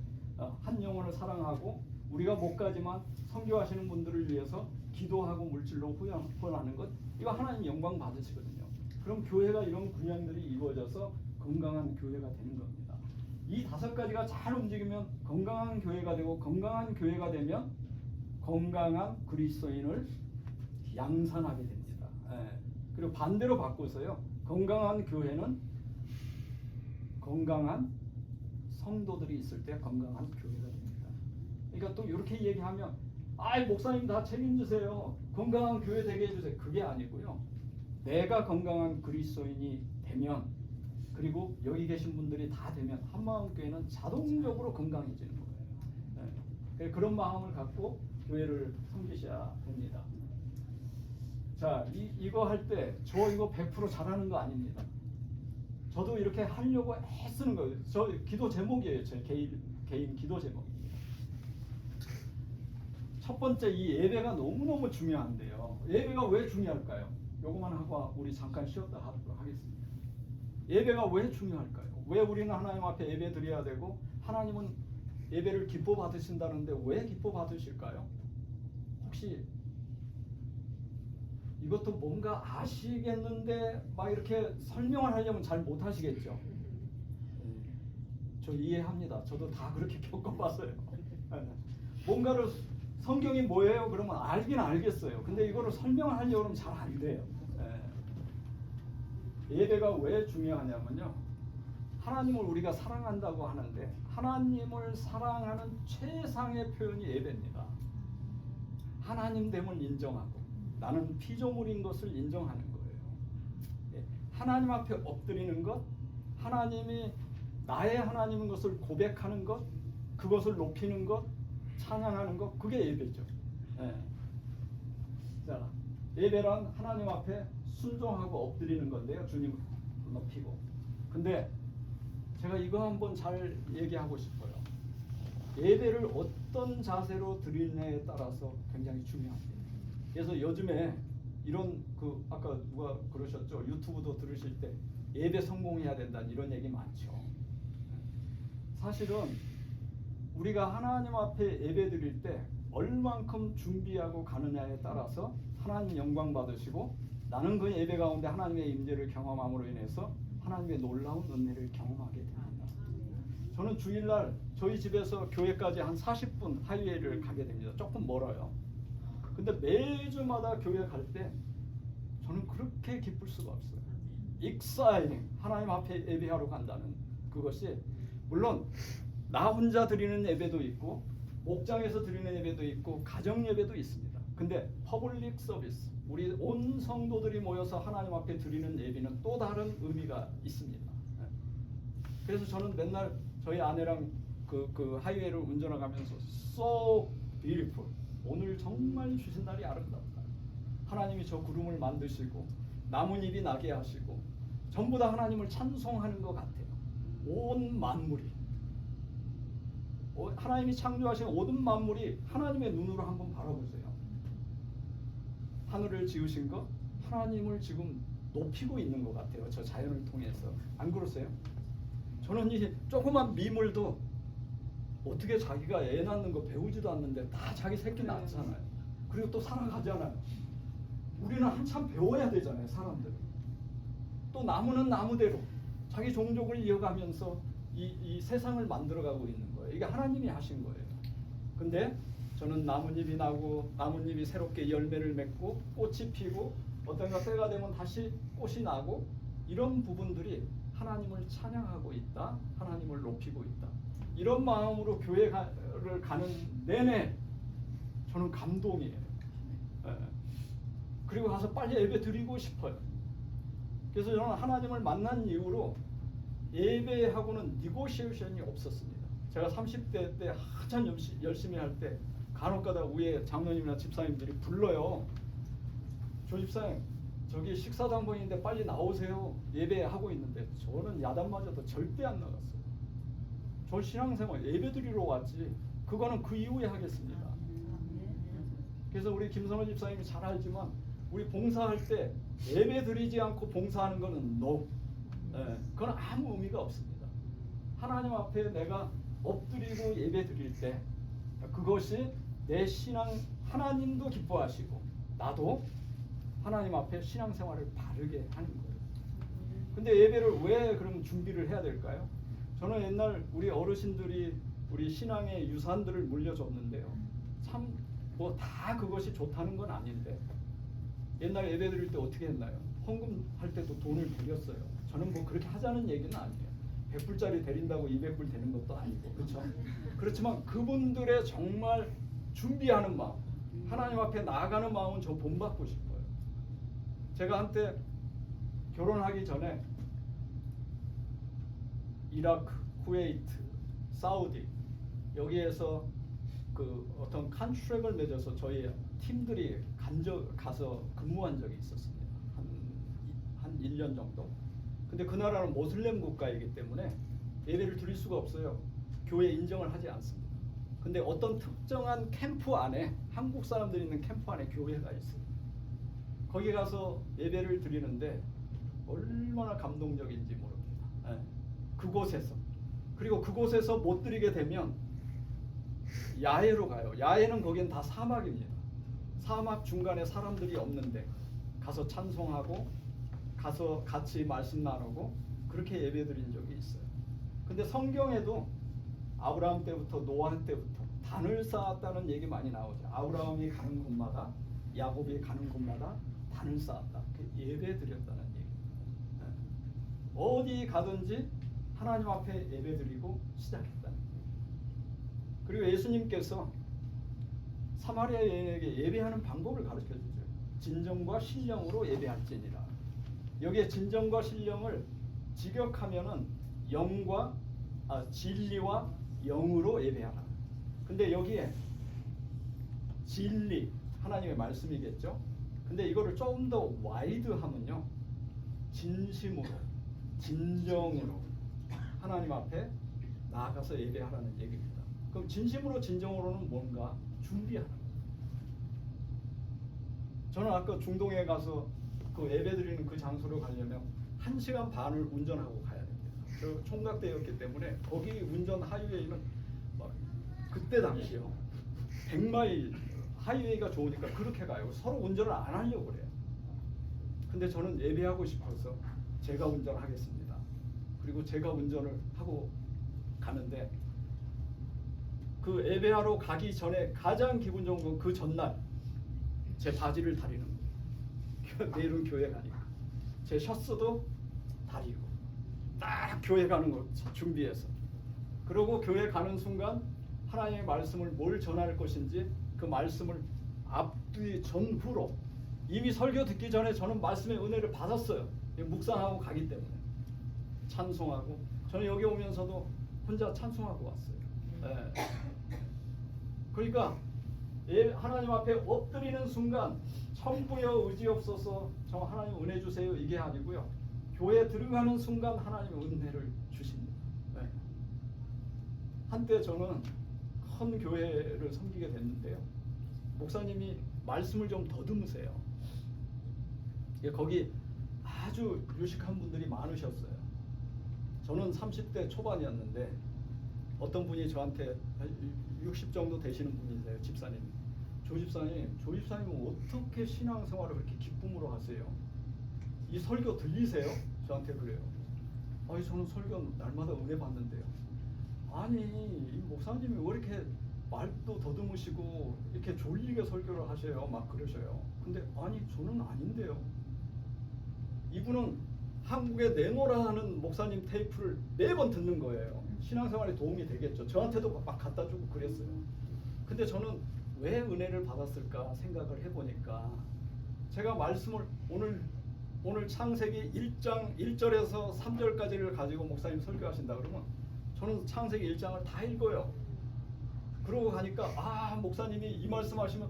한 영혼을 사랑하고 우리가 못 가지만 선교하시는 분들을 위해서 기도하고 물질로 후원하는 것, 이거 하나님 영광 받으시거든요. 그럼 교회가 이런 균형들이 이루어져서 건강한 교회가 되는 겁니다. 이 5가지가 잘 움직이면 건강한 교회가 되고, 건강한 교회가 되면 건강한 그리스도인을 양산하게 됩니다. 그리고 반대로 바꿔서요, 건강한 교회는 건강한 성도들이 있을 때 건강한 교회가 됩니다. 그러니까 또 이렇게 얘기하면 목사님 다 책임지세요. 건강한 교회 되게 해주세요. 그게 아니고요. 내가 건강한 그리스도인이 되면, 그리고 여기 계신 분들이 다 되면 한마음교회는 자동적으로 건강해지는 거예요. 그런 마음을 갖고 교회를 섬기셔야 됩니다. 자, 이거 할 때 저 이거 100% 잘하는 거 아닙니다. 저도 이렇게 하려고 애쓰는 거예요. 저 기도 제목이에요. 제 개인 기도 제목입니다. 첫 번째, 이 예배가 너무너무 중요한데요. 예배가 왜 중요할까요? 요거만 하고 우리 잠깐 쉬었다 하도록 하겠습니다. 예배가 왜 중요할까요? 왜 우리는 하나님 앞에 예배 드려야 되고 하나님은 예배를 기뻐 받으신다는데 왜 기뻐 받으실까요? 혹시 이것도 뭔가 아시겠는데 막 이렇게 설명을 하려면 잘 못하시겠죠? 저 이해합니다. 저도 다 그렇게 겪어봤어요. 뭔가를 성경이 뭐예요? 그러면 알긴 알겠어요. 근데 이거를 설명을 하려고 하면 잘 안 돼요. 예배가 왜 중요하냐면요, 하나님을 우리가 사랑한다고 하는데 하나님을 사랑하는 최상의 표현이 예배입니다. 하나님됨을 인정하고 나는 피조물인 것을 인정하는 거예요. 하나님 앞에 엎드리는 것, 하나님이 나의 하나님인 것을 고백하는 것, 그것을 높이는 것, 찬양하는 거 그게 예배죠. 예. 자, 예배란 하나님 앞에 순종하고 엎드리는 건데요. 주님 높이고. 근데 제가 이거 한번 잘 얘기하고 싶어요. 예배를 어떤 자세로 드리느냐에 따라서 굉장히 중요합니다. 그래서 요즘에 이런 아까 누가 그러셨죠? 유튜브도 들으실 때 예배 성공해야 된다는 이런 얘기 많죠. 사실은 우리가 하나님 앞에 예배 드릴 때 얼만큼 준비하고 가느냐에 따라서 하나님 영광 받으시고 나는 그 예배 가운데 하나님의 임재를 경험함으로 인해서 하나님의 놀라운 은혜를 경험하게 됩니다. 저는 주일날 저희 집에서 교회까지 한 40분 하이웨이를 가게 됩니다. 조금 멀어요. 근데 매주마다 교회 갈 때 저는 그렇게 기쁠 수가 없어요. 익사이팅 하나님 앞에 예배하러 간다는 그것이 물론 나 혼자 드리는 예배도 있고 목장에서 드리는 예배도 있고 가정 예배도 있습니다. 근데 퍼블릭 서비스 우리 온 성도들이 모여서 하나님 앞에 드리는 예배는 또 다른 의미가 있습니다. 그래서 저는 맨날 저희 아내랑 그 하이웨이를 운전하면서 so beautiful 오늘 정말 주신 날이 아름답다. 하나님이 저 구름을 만드시고 나뭇잎이 나게 하시고 전부 다 하나님을 찬송하는 것 같아요. 온 만물이 하나님이 창조하신 모든 만물이 하나님의 눈으로 한번 바라보세요. 하늘을 지으신 것 하나님을 지금 높이고 있는 것 같아요. 저 자연을 통해서. 안 그러세요? 저는 이 조그만 미물도 어떻게 자기가 애 낳는 거 배우지도 않는데 다 자기 새끼 낳잖아요. 그리고 또 살아가잖아요. 우리는 한참 배워야 되잖아요. 사람들은. 또 나무는 나무대로 자기 종족을 이어가면서 이 세상을 만들어가고 있는 거예요. 이게 하나님이 하신 거예요. 근데 저는 나뭇잎이 나고 나뭇잎이 새롭게 열매를 맺고 꽃이 피고 어떤가 때가 되면 다시 꽃이 나고 이런 부분들이 하나님을 찬양하고 있다. 하나님을 높이고 있다. 이런 마음으로 교회를 가는 내내 저는 감동이에요. 예. 그리고 가서 빨리 예배 드리고 싶어요. 그래서 저는 하나님을 만난 이후로 예배하고는 니고시에이션이 없었습니다. 제가 30대 때 한참 열심히 할 때 간혹가다 위에 장로님이나 집사님들이 불러요. 조 집사님 저기 식사당번인데 빨리 나오세요. 예배하고 있는데 저는 야단맞아도 절대 안 나갔어요. 저 신앙생활 예배 드리러 왔지 그거는 그 이후에 하겠습니다. 그래서 우리 김선호 집사님이 잘 알지만 우리 봉사할 때 예배 드리지 않고 봉사하는 거는 no. 그건 아무 의미가 없습니다. 하나님 앞에 내가 엎드리고 예배 드릴 때 그것이 내 신앙 하나님도 기뻐하시고 나도 하나님 앞에 신앙생활을 바르게 하는 거예요. 근데 예배를 왜 그럼 준비를 해야 될까요? 저는 옛날 우리 어르신들이 우리 신앙의 유산들을 물려줬는데요. 참 뭐 다 그것이 좋다는 건 아닌데 옛날 예배 드릴 때 어떻게 했나요? 헌금할 때도 돈을 드렸어요. 저는 뭐 그렇게 하자는 얘기는 아니에요. 100불짜리 드린다고 200불 되는 것도 아니고 그렇죠? 그렇지만 그분들의 정말 준비하는 마음 하나님 앞에 나아가는 마음은 저 본받고 싶어요. 제가 한때 결혼하기 전에 이라크, 쿠웨이트, 사우디 여기에서 그 어떤 컨트랙을 맺어서 저희 팀들이 가서 근무한 적이 있었습니다. 한 1년 정도. 근데 그 나라는 모슬렘 국가이기 때문에 예배를 드릴 수가 없어요. 교회 인정을 하지 않습니다. 근데 어떤 특정한 캠프 안에 한국 사람들이 있는 캠프 안에 교회가 있어요. 거기 가서 예배를 드리는데 얼마나 감동적인지 모릅니다. 그곳에서 그리고 그곳에서 못 드리게 되면 야외로 가요. 야외는 거긴 다 사막입니다. 사막 중간에 사람들이 없는데 가서 찬송하고 가서 같이 말씀 나누고 그렇게 예배 드린 적이 있어요. 근데 성경에도 아브라함 때부터 노아 때부터 단을 쌓았다는 얘기 많이 나오죠. 아브라함이 가는 곳마다 야곱이 가는 곳마다 단을 쌓았다. 예배 드렸다는 얘기입니다. 어디 가든지 하나님 앞에 예배 드리고 시작했다는 거예요. 그리고 예수님께서 사마리아 여인에게 예배하는 방법을 가르쳐 주죠. 진정과 신령으로 예배할지니라. 여기에 진정과 신령을 직역하면은 진리와 영으로 예배하라. 근데 여기에 진리, 하나님의 말씀이겠죠. 근데 이거를 좀 더 와이드하면요, 진심으로, 진정으로 하나님 앞에 나아가서 예배하라는 얘기입니다. 그럼 진심으로 진정으로는 뭔가 준비하는 거예요. 저는 아까 중동에 가서 그 예배드리는 그 장소로 가려면 1시간 반을 운전하고 가야 됩니다. 저 총각대였기 때문에 거기 운전 하이웨이는 막 그때 당시요 100마일 하이웨이가 좋으니까 그렇게 가요. 서로 운전을 안 하려고 그래요. 근데 저는 예배하고 싶어서 제가 운전하겠습니다. 그리고 제가 운전을 하고 가는데 그 예배하러 가기 전에 가장 기분 좋은 건 그 전날 제 바지를 다리는 거예요. 내일은 교회 가니까 제 셔츠도 다리고 딱 교회 가는 거 준비해서, 그리고 교회 가는 순간 하나님의 말씀을 뭘 전할 것인지 그 말씀을 앞뒤 전후로 이미 설교 듣기 전에 저는 말씀의 은혜를 받았어요. 묵상하고 가기 때문에 찬송하고, 저는 여기 오면서도 혼자 찬송하고 왔어요. 네. 그러니까 하나님 앞에 엎드리는 순간 천부여 의지없어서 저 하나님 은혜 주세요 이게 아니고요, 교회 들어가는 순간 하나님의 은혜를 주십니다. 네. 한때 저는 큰 교회를 섬기게 됐는데요, 목사님이 말씀을 좀 더듬으세요. 거기 아주 유식한 분들이 많으셨어요. 저는 30대 초반이었는데 어떤 분이 저한테 60 정도 되시는 분이세요. 집사님. 조 집사님은 어떻게 신앙생활을 그렇게 기쁨으로 하세요? 이 설교 들리세요? 저한테 그래요. 아니 저는 설교 날마다 은혜 받는데요. 아니 이 목사님이 왜 이렇게 말도 더듬으시고 이렇게 졸리게 설교를 하셔요? 막 그러셔요. 근데 아니 저는 아닌데요. 이분은 한국에 내노라 하는 목사님 테이프를 매번 듣는 거예요. 신앙생활에 도움이 되겠죠. 저한테도 막 갖다 주고 그랬어요. 근데 저는 왜 은혜를 받았을까 생각을 해보니까 제가 말씀을 오늘 창세기 1장 1절에서 3절까지를 가지고 목사님 설교하신다 그러면 저는 창세기 1장을 다 읽어요. 그러고 가니까 아 목사님이 이 말씀하시면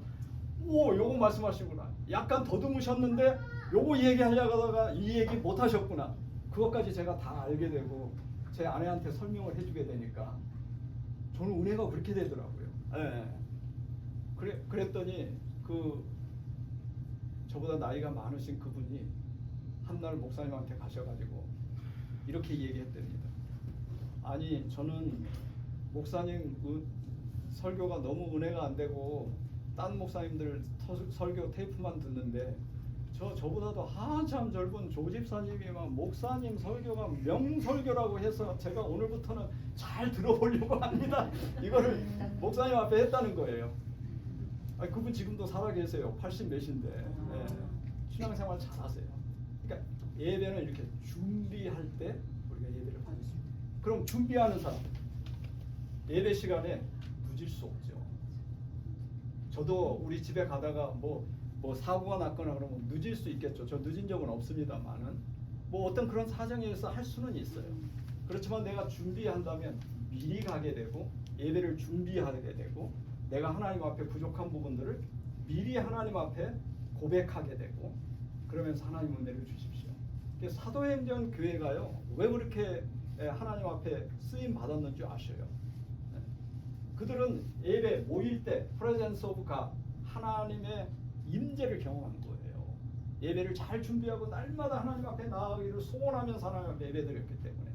오 요거 말씀하시구나. 약간 더듬으셨는데 요거 얘기하려고 하다가 이 얘기 못 하셨구나. 그것까지 제가 다 알게 되고 제 아내한테 설명을 해주게 되니까 저는 은혜가 그렇게 되더라고요. 네. 그랬더니 그 저보다 나이가 많으신 그분이 한날 목사님한테 가셔가지고 이렇게 얘기했답니다. 아니 저는 목사님 설교가 너무 은혜가 안 되고 딴 목사님들 설교 테이프만 듣는데 저보다도 한참 젊은 조 집사님이 막 목사님 설교가 명설교라고 해서 제가 오늘부터는 잘 들어보려고 합니다. 이거를 목사님 앞에 했다는 거예요. 아니, 그분 지금도 살아계세요. 80 몇인데 네. 신앙생활 잘하세요. 그러니까 예배는 이렇게 준비할 때 우리가 예배를 받습니다. 그럼 준비하는 사람 예배 시간에 늦을 수 없죠. 저도 우리 집에 가다가 뭐 사고가 났거나 그러면 늦을 수 있겠죠. 저 늦은 적은 없습니다만은 뭐 어떤 그런 사정에 의해서 할 수는 있어요. 그렇지만 내가 준비한다면 미리 가게 되고 예배를 준비하게 되고 내가 하나님 앞에 부족한 부분들을 미리 하나님 앞에 고백하게 되고 그러면서 하나님 은혜를 주십시오. 사도행전 교회가요 왜 그렇게 하나님 앞에 쓰임 받았는지 아셔요? 그들은 예배 모일 때 프레젠스 오브 갓 하나님의 임재를 경험한 거예요. 예배를 잘 준비하고 날마다 하나님 앞에 나아가기를 소원하면서 하나님 앞에 예배드렸기 때문에.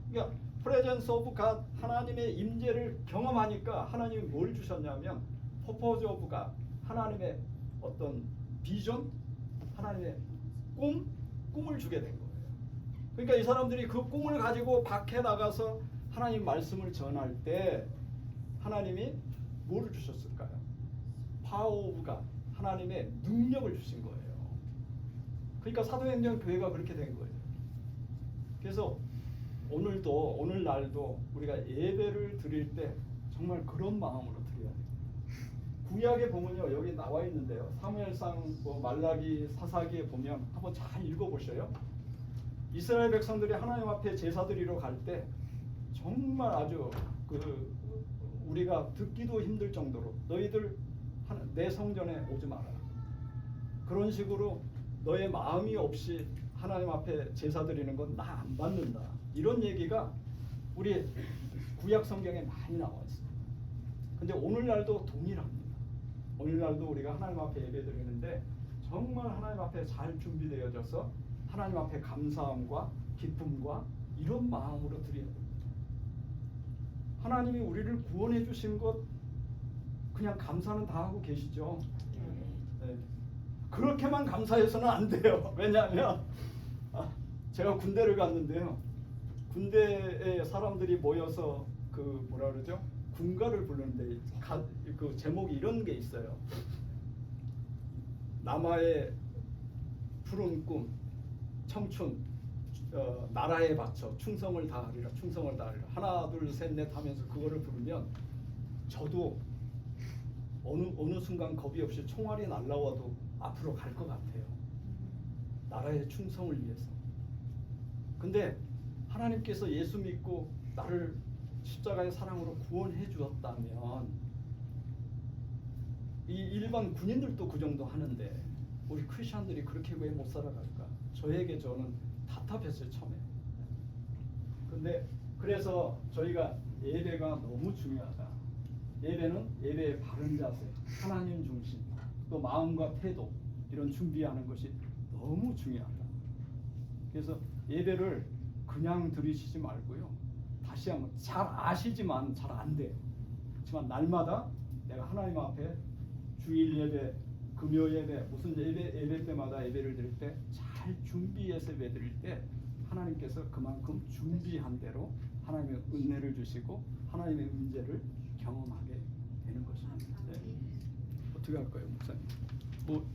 그러니까 프레젠스 오브 갓 하나님의 임재를 경험하니까 하나님이 뭘 주셨냐면 퍼포즈 오브 갓 하나님의 어떤 비전, 하나님의 꿈을 주게 된 거예요. 그러니까 이 사람들이 그 꿈을 가지고 밖에 나가서 하나님 말씀을 전할 때 하나님이 뭐를 주셨을까요? 파워 오브 갓 하나님의 능력을 주신 거예요. 그러니까 사도행전 교회가 그렇게 된 거예요. 그래서 오늘날도 우리가 예배를 드릴 때 정말 그런 마음으로 드려야 돼요. 구약에 보면요 여기 나와 있는데요. 사무엘상 말라기 사사기에 보면 한번 잘 읽어보셔요. 이스라엘 백성들이 하나님 앞에 제사 드리러 갈 때 정말 아주 우리가 듣기도 힘들 정도로 너희들 내 성전에 오지 마라. 그런 식으로 너의 마음이 없이 하나님 앞에 제사 드리는 건 나 안 받는다. 이런 얘기가 우리 구약 성경에 많이 나와 있어요. 근데 오늘날도 동일합니다. 오늘날도 우리가 하나님 앞에 예배 드리는데 정말 하나님 앞에 잘 준비되어져서 하나님 앞에 감사함과 기쁨과 이런 마음으로 드려야 됩니다. 하나님이 우리를 구원해 주신 것 그냥 감사는 다 하고 계시죠. 네. 그렇게만 감사해서는 안 돼요. 왜냐하면 제가 군대를 갔는데요. 군대에 사람들이 모여서 그 뭐라 그러죠? 군가를 부르는데 그 제목이 이런 게 있어요. 남아의 푸른 꿈, 청춘, 나라에 바쳐 충성을 다하리라, 충성을 다하리라. 하나, 둘, 셋, 넷 하면서 그거를 부르면 저도 어느 순간 겁이 없이 총알이 날라와도 앞으로 갈 것 같아요. 나라의 충성을 위해서. 근데 하나님께서 예수 믿고 나를 십자가의 사랑으로 구원해 주었다면 이 일반 군인들도 그 정도 하는데 우리 크리스천들이 그렇게 왜 못 살아갈까? 저에게 저는 답답했어요, 처음에. 근데 그래서 저희가 예배가 너무 중요하다. 예배는 예배의 바른 자세, 하나님 중심, 또 마음과 태도 이런 준비하는 것이 너무 중요하다. 그래서 예배를 그냥 드리시지 말고요. 다시 한번 잘 아시지만 잘 안 돼요. 그렇지만 날마다 내가 하나님 앞에 주일 예배, 금요 예배, 무슨 예배 때마다 예배를 드릴 때 잘 준비해서 예배 드릴 때 하나님께서 그만큼 준비한 대로 하나님의 은혜를 주시고 하나님의 은혜를 경험하게 되는 것입니다. 네. 어떻게 할까요, 목사님? 뭐